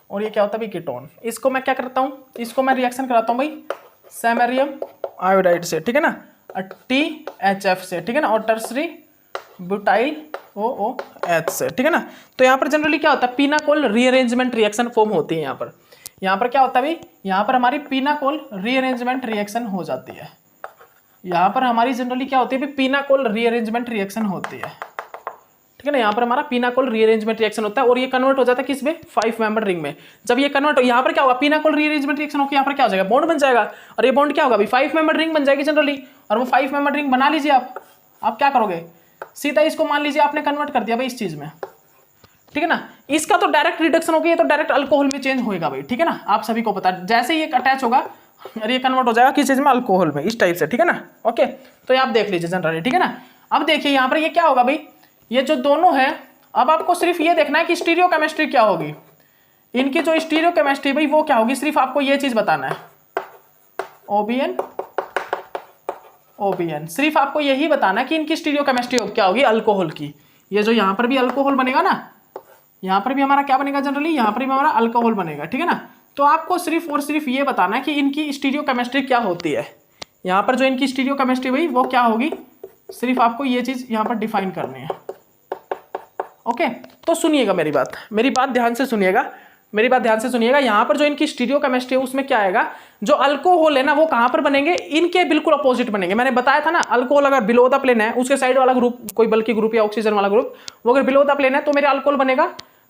और ये क्या होता है भाई, कीटोन। इसको मैं क्या करता हूँ, इसको मैं रिएक्शन कराता हूँ भाई सैमरियम आयोडाइड से, ठीक है ना, THF से, ठीक है ना, और टर्सरी ब्यूटाइल OOH से, ठीक है ना। तो यहाँ पर जनरली क्या होता है, पीनाकोल रीअरेंजमेंट रिएक्शन फॉर्म होती है। यहाँ पर क्या होता है भाई, यहाँ पर हमारी पीनाकोल रीअरेंजमेंट रिएक्शन हो जाती है। यहाँ पर हमारी जनरली क्या होती है भाई, पीनाकोल रीअरेंजमेंट रिएक्शन होती है, ठीक है ना। यहाँ पर हमारा पीनाकोल रीअरेंजमेंट रिएक्शन होता है और ये कन्वर्ट हो जाता है किस में, 5 मेंबर रिंग में। जब ये कन्वर्ट हो, यहाँ पर क्या होगा, पीनाकोल रीअरेंजमेंट रिएक्शन होकर यहाँ पर क्या हो जाएगा, बॉन्ड बन जाएगा, और ये बॉन्ड क्या होगा भाई, 5 मेंबर रिंग बन जाएगी जनरली। और वो 5 मेंबर रिंग बना लीजिए आप क्या करोगे, सीधा इसको मान लीजिए आपने कन्वर्ट कर दिया भाई इस चीज में, ठीक है ना। इसका तो डायरेक्ट रिडक्शन होगी, ये तो डायरेक्ट अल्कोहल में चेंज होएगा भाई, ठीक है ना। आप सभी को पता है, जैसे ही ये अटैच होगा और ये कन्वर्ट हो जाएगा किस चीज में, अल्कोहल में, इस टाइप से, ठीक है ना। ओके, तो ये आप देख लीजिए जनरली, ठीक है ना। अब देखिए यहाँ पर ये क्या होगा भाई, ये जो दोनों है, अब आपको सिर्फ ये देखना है कि स्टीरियो केमिस्ट्री क्या होगी, इनकी जो स्टीरियो केमिस्ट्री भाई वो क्या होगी, सिर्फ आपको ये चीज बताना है, OBN, सिर्फ आपको यही बताना है कि इनकी स्टीरियो केमिस्ट्री क्या होगी, अल्कोहल की। ये जो यहाँ पर भी अल्कोहल बनेगा ना, यहाँ पर भी हमारा क्या बनेगा जनरली, यहाँ पर भी हमारा अल्कोहल बनेगा, ठीक है ना। तो आपको सिर्फ और सिर्फ ये बताना है कि इनकी स्टीरियो केमिस्ट्री क्या होती है। यहाँ पर जो इनकी स्टीरियो केमिस्ट्री भाई वो क्या होगी, सिर्फ आपको ये चीज यहाँ पर डिफाइन करनी है। ओके, तो सुनिएगा मेरी बात ध्यान से सुनिएगा, यहाँ पर जो इनकी स्टीरियो केमिस्ट्री है उसमें क्या आएगा, जो अल्कोहल है ना वो कहां पर बनेंगे, इनके बिल्कुल अपोजिट बनेंगे। मैंने बताया था ना, अल्कोहल अगर बिलो द प्लेन है, उसके साइड वाला ग्रुप कोई बल्कि ग्रुप या ऑक्सीजन वाला ग्रुप, वो अगर बिलो द प्लेन है तो मेरा अल्कोहल बनेगा,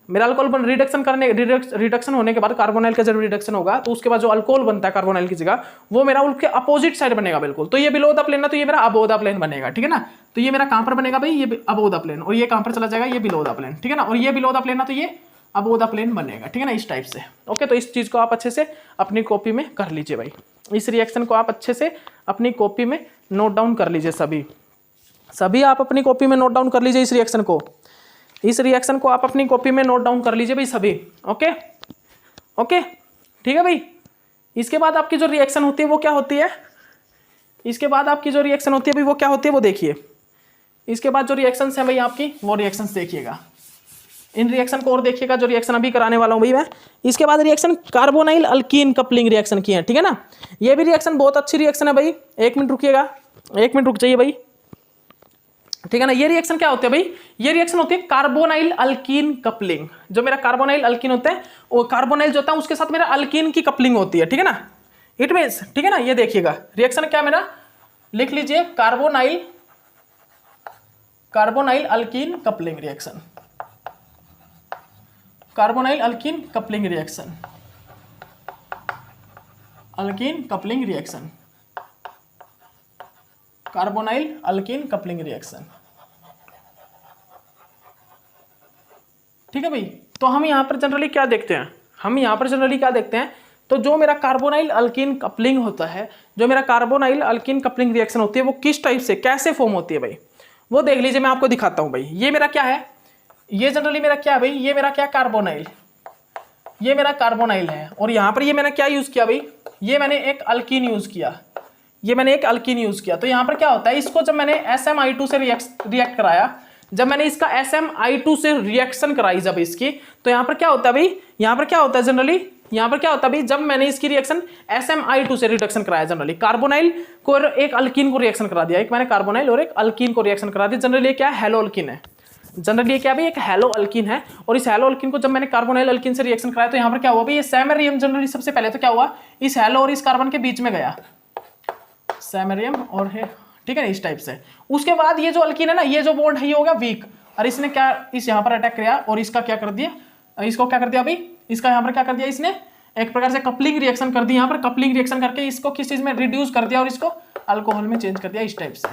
मेरा अल्कोहल रिडक्शन होने के बाद कार्बोनाइल का जब रिडक्शन होगा तो उसके बाद जो अल्कोहल बनता है कार्बोनाइल की जगह, वो मेरा उसके अपोजिट साइड बनेगा बिल्कुल। तो ये बिलो द प्लेन है तो ये मेरा अबोव द प्लेन बनेगा, ठीक है ना। तो ये मेरा कहां पर बनेगा भाई, ये अबोव द प्लेन, और ये कहां पर चला जाएगा, ये बिलो द प्लेन, ठीक है ना। और ये बिलो द प्लेन है तो ये अबोव द प्लेन बनेगा, ठीक है ना, इस टाइप से। ओके, तो इस चीज को आप अच्छे से अपनी कॉपी में कर लीजिए भाई, इस रिएक्शन को आप अच्छे से अपनी कॉपी में नोट डाउन कर लीजिए, सभी आप अपनी कॉपी में नोट डाउन कर लीजिए इस रिएक्शन को आप अपनी कॉपी में नोट डाउन कर लीजिए भाई सभी। ओके, ठीक है भाई। इसके बाद आपकी जो रिएक्शन होती है वो क्या होती है, वो देखिए। इसके बाद जो रिएक्शंस हैं भाई आपकी, वो रिएक्शंस देखिएगा, इन रिएक्शन को और देखिएगा, जो रिएक्शन अभी कराने वाला हूं भाई मैं। इसके बाद reaction carbonyl alkyne coupling reaction की है, ठीक है ना। ये भी रिएक्शन बहुत अच्छी रिएक्शन है भाई, 1 मिनट रुकिएगा, 1 मिनट रुक जाइए भाई, ठीक है ना। ये रिएक्शन क्या होती है भाई, ये रिएक्शन होती है कार्बोनाइल अल्कीन कपलिंग। जो मेरा कार्बोनाइल अल्कीन होता है, वो कार्बोनाइल जो होता है उसके साथ मेरा अल्कीन की कपलिंग होती है, ठीक है ना। इट मींस, ठीक है ना, ये देखिएगा रिएक्शन क्या मेरा, लिख लीजिए carbonyl alkyne coupling reaction, carbonyl alkyne coupling reaction, carbonyl alkyne coupling reaction, ठीक है भाई। तो हम यहाँ पर जनरली क्या देखते हैं, तो जो मेरा कार्बोनाइल अल्कीन कपलिंग होता है, जो मेरा कार्बोनाइल अल्कीन कपलिंग रिएक्शन होती है, वो किस टाइप से कैसे फॉर्म होती है भाई, वो देख लीजिए। मैं आपको दिखाता हूँ भाई, ये मेरा क्या है, ये जनरली मेरा क्या है भाई, ये मेरा क्या कार्बोनाइल, ये मेरा कार्बोनाइल है। और यहाँ पर ये मैंने क्या यूज़ किया भाई, ये मैंने एक अल्कीन यूज़ किया, ये मैंने एक अल्कीन यूज़ किया। तो यहाँ पर क्या होता है, इसको जब मैंने SMI2 से रिएक्ट कराया, जब मैंने इसका SMI2 से रिएक्शन कराई जब इसकी, तो यहाँ पर क्या होता है भाई, यहाँ पर क्या होता है जनरली, यहाँ पर क्या होता है भाई, जब मैंने इसकी रिएक्शन SMI2 से रिडक्शन कराया, जनरली कार्बोनाइल को और एक अल्कीन को रिएक्शन करा दिया, एक मैंने कार्बोनाइल और एक अल्कीन को रिएक्शन करा दिया। जनरली क्या है, हेलो अल्कीन है, जनरली क्या भाई, एक हेलो अल्कीन है। और इस हेलो अल्कीन को जब मैंने कार्बोनाइल अल्कीन से रिएक्शन कराया, तो यहाँ पर क्या हुआ भाई, ये सैमेरियम जनरली सबसे पहले तो क्या हुआ, इस हेलो और इस कार्बन के बीच में गया सैमेरियम, और है ठीक है ना, इस टाइप से। उसके बाद ये जो अल्कीन है ना, ये जो बॉन्ड है ये होगा वीक, और इसने क्या इस यहाँ पर अटैक किया और इसका क्या कर दिया, इसको क्या कर दिया भाई, इसका यहाँ पर क्या कर दिया, इसने एक प्रकार से कपलिंग रिएक्शन कर दी, यहाँ पर कपलिंग रिएक्शन करके इसको किस चीज में रिड्यूस कर दिया और इसको अल्कोहल में चेंज कर दिया, इस टाइप से।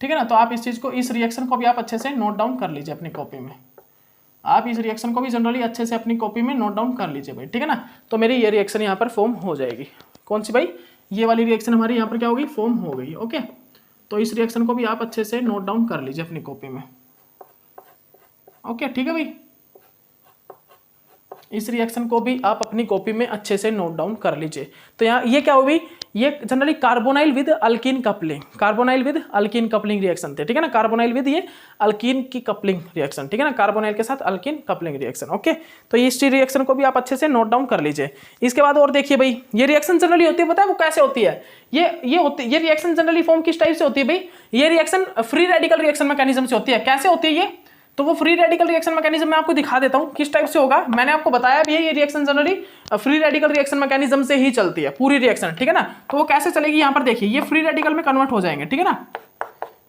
ठीक है ना, तो आप इस चीज को, इस रिएक्शन को भी आप अच्छे से नोट डाउन कर लीजिए अपनी कॉपी में, आप इस रिएक्शन को भी जनरली अच्छे से अपनी कॉपी में नोट डाउन कर लीजिए भाई, ठीक है ना। तो मेरी ये रिएक्शन यहाँ पर फॉर्म हो जाएगी, कौन सी भाई, ये वाली रिएक्शन हमारी यहाँ पर क्या होगी, फॉर्म हो गई। ओके, तो इस रिएक्शन को भी आप अच्छे से नोट डाउन कर लीजिए अपनी कॉपी में। ओके ठीक है भाई, इस रिएक्शन को भी आप अपनी कॉपी में अच्छे से नोट डाउन कर लीजिए। तो यहाँ ये क्या होगी, ये generally carbonyl with alkyne coupling, carbonyl with alkyne coupling reaction थे, ठीक है ना, कार्बोनाइल विद ये अल्कीन की कपलिंग रिएक्शन, ठीक है ना, कार्बोनाइल के साथ अल्कीन कपलिंग रिएक्शन। ओके, तो इस रिएक्शन को भी आप अच्छे से नोट डाउन कर लीजिए। इसके बाद और देखिए भाई, ये रिएक्शन जनरली होती है, पता है वो कैसे होती है, ये रिएक्शन जनरली फॉर्म किस टाइप से होती है भाई, ये reaction free radical reaction mechanism से होती है। कैसे होती है ये, तो वो फ्री रेडिकल रिएक्शन मैकेनिज्म मैं आपको दिखा देता हूं किस टाइप से होगा। मैंने आपको बताया भी है, ये reaction generally free radical reaction mechanism से ही चलती है पूरी रिएक्शन, ठीक है ना। तो वो कैसे चलेगी, यहाँ पर देखिए, ये फ्री रेडिकल में कन्वर्ट हो जाएंगे, ठीक है ना।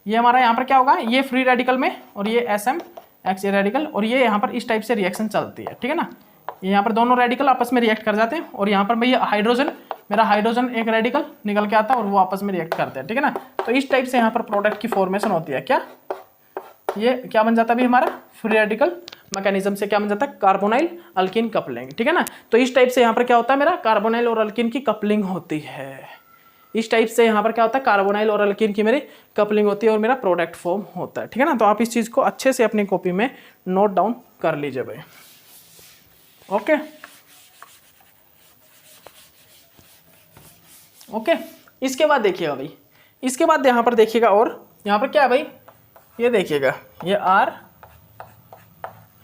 ये हमारा यहाँ पर क्या होगा, ये फ्री रेडिकल में, और ये SMX रेडिकल, और ये यहाँ पर इस टाइप से रिएक्शन चलती है, ठीक है ना। ये यहाँ पर दोनों रेडिकल आपस में रिएक्ट कर जाते हैं, और यहाँ पर भाई हाइड्रोजन, मेरा हाइड्रोजन एक रेडिकल निकल के आता है और वो आपस में रिएक्ट करते हैं, ठीक है ना। तो इस टाइप से यहाँ पर प्रोडक्ट की फॉर्मेशन होती है। क्या ये क्या बन जाता है भी हमारा, फ्री रेडिकल मैकेनिज्म से क्या बन जाता है, कार्बोनाइल अल्कीन कपलिंग, ठीक है ना। तो इस टाइप से यहाँ पर क्या होता है, मेरा कार्बोनाइल और अल्कीन की कपलिंग होती है। इस टाइप से यहाँ पर क्या होता है, कार्बोनाइल और अल्कीन की मेरी कपलिंग होती है और मेरा प्रोडक्ट फॉर्म होता है, ठीक है ना। तो आप इस चीज़ को अच्छे से अपनी कॉपी में नोट डाउन कर लीजिए भाई। ओके ओके, इसके बाद देखिएगा भाई, इसके बाद यहाँ पर देखिएगा, और यहाँ पर क्या है भाई, ये देखिएगा, ये R,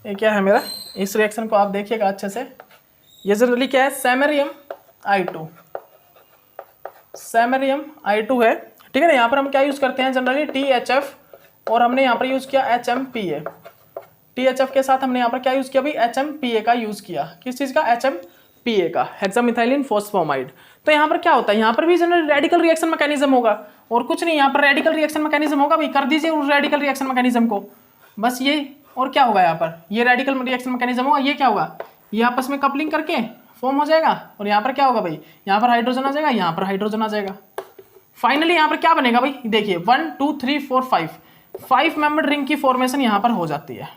ये क्या है मेरा, इस रिएक्शन को आप देखिएगा अच्छे से। ये जनरली क्या है, सैमेरियम I2, सैमेरियम I2 है, ठीक है ना। यहाँ पर हम क्या यूज़ करते हैं जनरली, THF, और हमने यहाँ पर यूज़ किया HMPA। THF के साथ हमने यहाँ पर क्या यूज़ किया भाई, HMPA का यूज़ किया। किस चीज़ का, HMPA का, हेक्सामिथाइलिन फॉस्फोमाइड। तो यहाँ पर क्या होता है, यहाँ पर भी जनरली रेडिकल रिएक्शन मैकेनिज्म होगा, और कुछ नहीं, यहाँ पर रेडिकल रिएक्शन मैकेनिज्म होगा भाई, कर दीजिए उस रेडिकल रिएक्शन मैकेनिज्म को, बस ये। और क्या होगा यहाँ पर, ये रेडिकल रिएक्शन मैकेनिज्म होगा, ये क्या होगा, ये आपस में कपलिंग करके फॉर्म हो जाएगा, और यहाँ पर क्या होगा भाई, यहाँ पर हाइड्रोजन आ जाएगा, यहाँ पर हाइड्रोजन आ जाएगा। फाइनली यहाँ पर क्या बनेगा भाई, देखिए 1 2 3 4 5 मेंबर्ड रिंग की फॉर्मेशन यहाँ पर हो जाती है।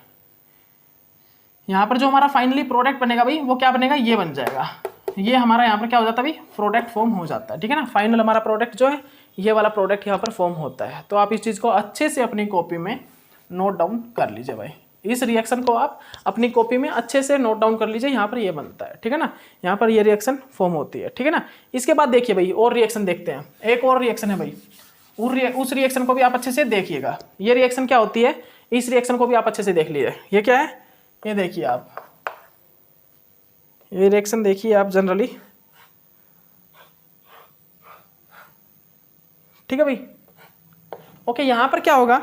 यहाँ पर जो हमारा फाइनली प्रोडक्ट बनेगा भाई, वो क्या बनेगा, ये बन जाएगा। ये हमारा यहाँ पर क्या हो जाता है भाई, प्रोडक्ट फॉर्म हो जाता है, ठीक है ना। फाइनल हमारा प्रोडक्ट जो है, ये वाला प्रोडक्ट यहाँ पर फॉर्म होता है। तो आप इस चीज़ को अच्छे से अपनी कॉपी में नोट डाउन कर लीजिए भाई। इस रिएक्शन को आप अपनी कॉपी में अच्छे से नोट डाउन कर लीजिए, यहाँ पर ये बनता है, ठीक है ना। यहाँ पर ये रिएक्शन फॉर्म होती है, ठीक है ना। इसके बाद देखिए भाई, और रिएक्शन देखते हैं, एक और रिएक्शन है भाई, उस रिएक्शन को भी आप अच्छे से देखिएगा। ये रिएक्शन क्या होती है, इस रिएक्शन को भी आप अच्छे से देख लीजिए। ये क्या है, ये देखिए आप, ये रिएक्शन देखिए आप जनरली, ठीक है भाई। ओके, यहाँ पर क्या होगा,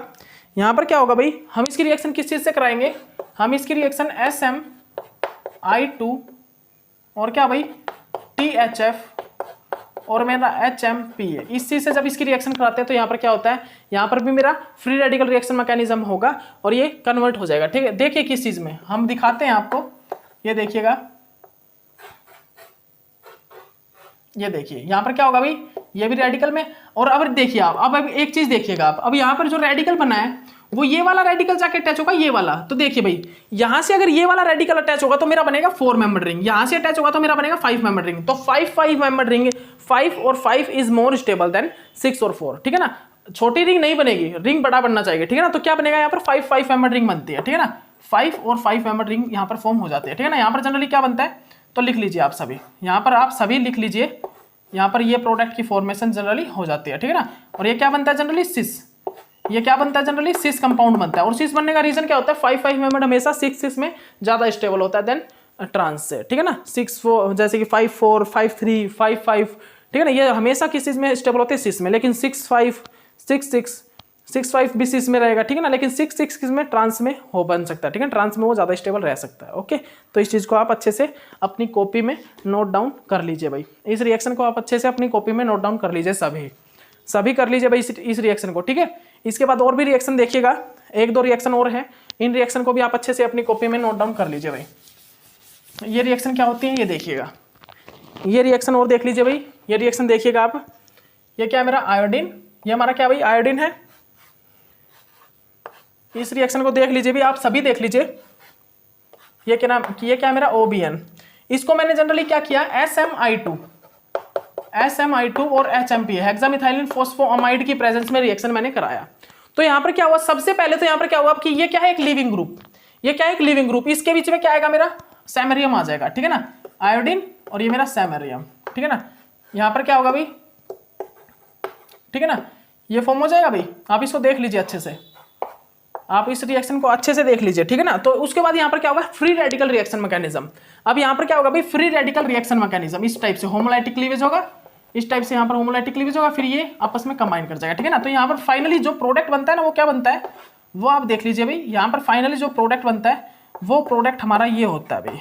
यहाँ पर क्या होगा भाई, हम इसकी रिएक्शन किस चीज़ से कराएंगे, हम इसकी रिएक्शन SMI2 और क्या भाई THF और मेरा HMPA, इस चीज़ से जब इसकी रिएक्शन कराते हैं तो यहाँ पर क्या होता है, यहाँ पर भी मेरा फ्री रेडिकल रिएक्शन मैकेनिज्म होगा और ये कन्वर्ट हो जाएगा, ठीक है। देखिए किस चीज़ में, हम दिखाते हैं आपको, ये देखिएगा, ये देखिए यहाँ पर क्या होगा भाई, ये भी रेडिकल में। और अब देखिए आप, अब एक चीज देखिएगा आप, अब यहाँ पर जो रेडिकल बना है वो ये वाला रेडिकल जाके अटैच होगा ये वाला। तो देखिए भाई, यहाँ से अगर ये वाला रेडिकल अटैच होगा तो मेरा बनेगा 4 मेंबर रिंग, यहाँ से अटैच होगा तो मेरा बनेगा 5 मेंबर रिंग। तो 5 मेंबर रिंग, 5 और 5 इज मोर स्टेबल देन 6 और 4, ठीक है ना। छोटी रिंग नहीं बनेगी, रिंग बड़ा बनना चाहिए, ठीक है ना। तो क्या बनेगा यहाँ पर 5 मेंबर रिंग बनती है, ठीक है ना। 5 और 5 मेंबर रिंग यहाँ पर फॉर्म हो जाती है, ठीक है ना। यहाँ पर जनरली क्या बनता है, तो लिख लीजिए आप सभी, यहाँ पर आप सभी लिख लीजिए, यहाँ पर ये प्रोडक्ट की फॉर्मेशन जनरली हो जाती है, ठीक है ना। और ये क्या बनता है जनरली, सिस, ये क्या बनता है जनरली, सिस कंपाउंड बनता है। और सिस बनने का रीजन क्या होता है, 5 मेंबर हमेशा 6 में ज्यादा स्टेबल होता है देन ट्रांस से, ठीक है ना। 6-4 जैसे कि 5-4, 5-3, 5-5, ठीक है ना, ये हमेशा किस चीज में स्टेबल होते हैं, 6 में। लेकिन 6-5, 6-6, 6-5 भी 6 में रहेगा, ठीक है ना। लेकिन 6-6 किस में, ट्रांस में हो बन सकता है, ठीक है, ट्रांस में वो ज्यादा स्टेबल रह सकता है। ओके, तो इस चीज को आप अच्छे से अपनी कॉपी में नोट डाउन कर लीजिए भाई। इस रिएक्शन को आप अच्छे से अपनी कॉपी में नोट डाउन कर लीजिए, सभी कर लीजिए भाई इस रिएक्शन को, ठीक है। इसके बाद और भी रिएक्शन देखिएगा, 1-2 रिएक्शन और है, इन रिएक्शन को भी आप अच्छे से अपनी कॉपी में नोट डाउन कर लीजिए भाई। ये रिएक्शन क्या होती है ये देखिएगा, ये रिएक्शन और देख लीजिए भाई। ये रिएक्शन देखिएगा आप, ये क्या है मेरा आयोडीन, ये हमारा क्या भाई आयोडीन है। इस रिएक्शन को देख लीजिए भी, आप सभी देख लीजिए। ये क्या नाम, ये क्या है मेरा OBN। इसको मैंने जनरली क्या किया, SMI2 और HMP हेक्सामिथाइलिन फॉस्फोअमाइड की प्रेजेंस में रिएक्शन मैंने कराया। तो यहाँ पर क्या हुआ, सबसे पहले तो यहाँ पर क्या हुआ कि ये क्या है, एक लिविंग ग्रुप, ये क्या है एक लिविंग ग्रुप, इसके बीच में क्या आएगा मेरा सैमेरियम आ जाएगा, ठीक है ना, आयोडीन और ये मेरा सैमेरियम, ठीक है ना। यहाँ पर क्या होगा भाई, ठीक है ना, ये फॉर्म हो जाएगा भाई। आप इसको देख लीजिए अच्छे से, आप इस रिएक्शन को अच्छे से देख लीजिए, ठीक है ना। तो उसके बाद यहाँ पर क्या होगा, फ्री रेडिकल रिएक्शन मैकेनिज्म। अब यहाँ पर क्या होगा भाई, फ्री रेडिकल रिएक्शन मैकेनिज्म, इस टाइप से होमोलाइटिक क्लीवेज होगा, इस टाइप से यहाँ पर होमोलाइटिक क्लीवेज होगा, फिर ये आपस में कंबाइन कर जाएगा, ठीक है ना। तो यहाँ पर फाइनली जो प्रोडक्ट बनता है ना, वो क्या बनता है, वो आप देख लीजिए भाई। यहाँ पर फाइनली जो प्रोडक्ट बनता है, वो प्रोडक्ट हमारा ये होता है भाई।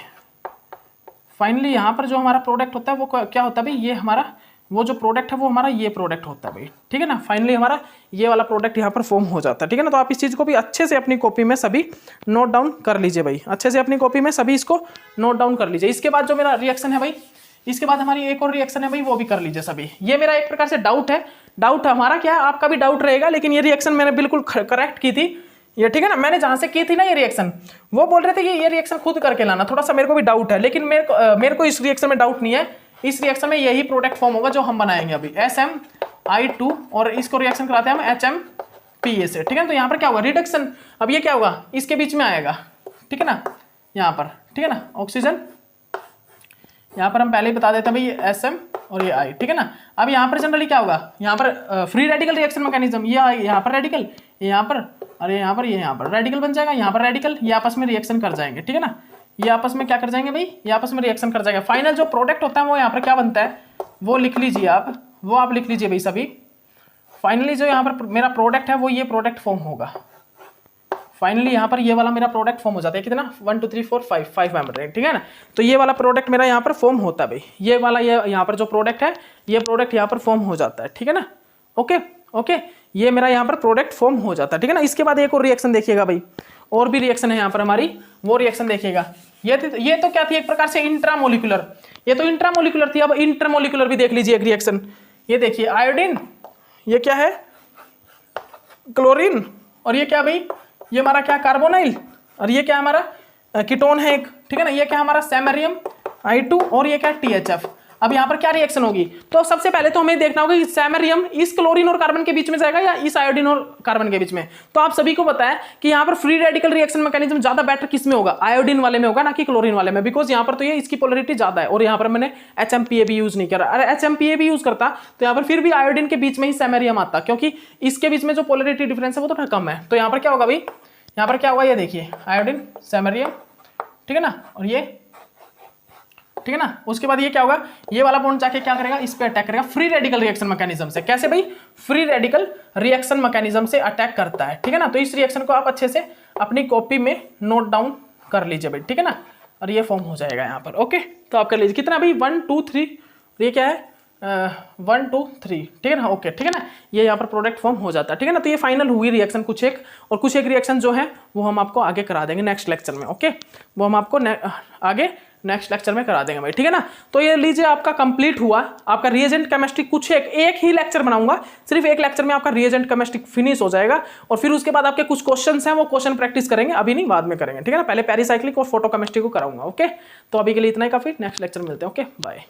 फाइनली यहाँ पर जो हमारा प्रोडक्ट होता है वो क्या होता है भाई, ये हमारा वो जो प्रोडक्ट है वो हमारा ये प्रोडक्ट होता है भाई, ठीक है ना। फाइनली हमारा ये वाला प्रोडक्ट यहाँ पर फॉर्म हो जाता है, ठीक है ना। तो आप इस चीज़ को भी अच्छे से अपनी कॉपी में सभी नोट डाउन कर लीजिए भाई, अच्छे से अपनी कॉपी में सभी इसको नोट डाउन कर लीजिए। इसके बाद जो मेरा रिएक्शन है भाई, इसके बाद हमारी एक और रिएक्शन है भाई, वो भी कर लीजिए सभी। ये मेरा एक प्रकार से डाउट है, डाउट हमारा क्या है, आपका भी डाउट रहेगा, लेकिन ये रिएक्शन मैंने बिल्कुल करेक्ट की थी ये, ठीक है ना। मैंने जहां से की थी ना ये रिएक्शन, वो बोल रहे थे कि ये रिएक्शन खुद करके लाना, थोड़ा सा मेरे को भी डाउट है, लेकिन मेरे को इस रिएक्शन में डाउट नहीं है। इस रिएक्शन में यही प्रोडक्ट फॉर्म होगा जो हम बनाएंगे अभी, SMI2, और इसको रिएक्शन कराते हैं हम HMPA से, ठीक है। तो यहाँ पर क्या होगा, रिडक्शन, अब ये क्या होगा, इसके बीच में आएगा, ठीक है ना, यहाँ पर, ठीक है ना, ऑक्सीजन, यहाँ पर हम पहले ही बता देते हैं भाई SM और ये I, ठीक है ना। अब यहाँ पर जनरली क्या होगा, यहाँ पर फ्री रेडिकल रिएक्शन मैकेनिज्म, ये यहाँ पर रेडिकल, ये यहाँ पर, और यहाँ पर, ये यहाँ पर रेडिकल बन जाएगा, यहाँ पर रेडिकल, ये आपस में रिएक्शन कर जाएंगे, ठीक है ना। ये आपस में क्या कर जाएंगे भाई, ये आपस में रिएक्शन कर जाएगा। फाइनल जो प्रोडक्ट होता है वो यहाँ पर क्या बनता है, वो लिख लीजिए आप, वो आप लिख लीजिए भाई सभी। फाइनली जो यहाँ पर मेरा प्रोडक्ट है वो ये प्रोडक्ट फॉर्म होगा। फाइनली यहाँ पर ये वाला मेरा प्रोडक्ट फॉर्म हो जाता है, कितना 1 2 3 4 5 मेंबर, ठीक है ना। तो ये वाला प्रोडक्ट मेरा यहाँ पर फॉर्म होता है भाई, ये वाला ये यहाँ पर जो प्रोडक्ट है, ये प्रोडक्ट यहाँ पर फॉर्म हो जाता है, ठीक है ना। ओके ओके, ये मेरा यहाँ पर प्रोडक्ट फॉर्म हो जाता है, ठीक है ना। इसके बाद एक और रिएक्शन देखिएगा भाई, और भी रिएक्शन है यहाँ पर हमारी, वो रिएक्शन देखिएगा। ये तो क्या थी, एक प्रकार से इंट्रामोलिकुलर, ये तो इंट्रामोलिकुलर थी। अब इंटरमोलिकुलर भी देख लीजिए एक रिएक्शन, ये देखिए आयोडीन, ये क्या है क्लोरीन, और ये क्या भाई, ये हमारा क्या कार्बोनाइल, और ये क्या हमारा कीटोन है एक, ठीक है ना। ये क्या हमारा सैमेरियम I2, और ये क्या THF। अब यहाँ पर क्या रिएक्शन होगी, तो सबसे पहले तो हमें देखना होगा कि सैमेरियम इस क्लोरीन और कार्बन के बीच में जाएगा या इस आयोडीन और कार्बन के बीच में। तो आप सभी को पता है कि यहाँ पर फ्री रेडिकल रिएक्शन मैकेनिज्म ज्यादा बेटर किस में होगा, आयोडीन वाले में होगा, ना कि क्लोरीन वाले में, बिकॉज यहाँ पर तो ये इसकी पोलरिटी ज्यादा है। और यहाँ पर मैंने HMPA भी यूज नहीं करा, अरे HMPA भी यूज करता तो यहाँ पर फिर भी आयोडीन के बीच में ही सैमेरियम आता, क्योंकि इसके बीच में जो पोलरिटी डिफरेंस है वो थोड़ा कम है। तो यहाँ पर क्या होगा भाई, यहाँ पर क्या होगा, ये देखिए आयोडीन सैमेरियम, ठीक है ना, और ये, ठीक है ना। उसके बाद ये क्या होगा, ये वाला बॉन्ड जाके क्या करेगा, इस पे अटैक करेगा फ्री रेडिकल रिएक्शन मैकेनिज्म से। कैसे भाई, फ्री रेडिकल रिएक्शन मैकेनिज्म से अटैक करता है, ठीक है ना। तो इस रिएक्शन को आप अच्छे से अपनी कॉपी में नोट डाउन कर लीजिए भाई, ठीक है ना। और ये फॉर्म हो जाएगा यहाँ पर, ओके। तो आप कर लीजिए कितना भाई, 1 2 3, ये क्या है 1 2 3, ठीक है ना, ओके, ठीक है ना। ये यहाँ पर प्रोडक्ट फॉर्म हो जाता है, ठीक है ना। तो ये फाइनल हुई रिएक्शन कुछ एक, और कुछ एक रिएक्शन जो है वो हम आपको आगे करा देंगे नेक्स्ट लेक्चर में, ओके। वो हम आपको आगे नेक्स्ट लेक्चर में करा देंगे भाई, ठीक है ना। तो ये लीजिए आपका कंप्लीट हुआ आपका रिएजेंट केमिस्ट्री। कुछ एक ही लेक्चर बनाऊंगा, सिर्फ एक लेक्चर में आपका रिएजेंट केमिस्ट्री फिनिश हो जाएगा, और फिर उसके बाद आपके कुछ क्वेश्चंस हैं वो क्वेश्चन प्रैक्टिस करेंगे, अभी नहीं बाद में करेंगे, ठीक है ना। पहले पेरिसाइक्लिक और फोटो केमिस्ट्री को कराऊंगा, ओके। तो अभी के लिए इतना ही काफी, नेक्स्ट लेक्चर मिलते हैं, ओके बाय।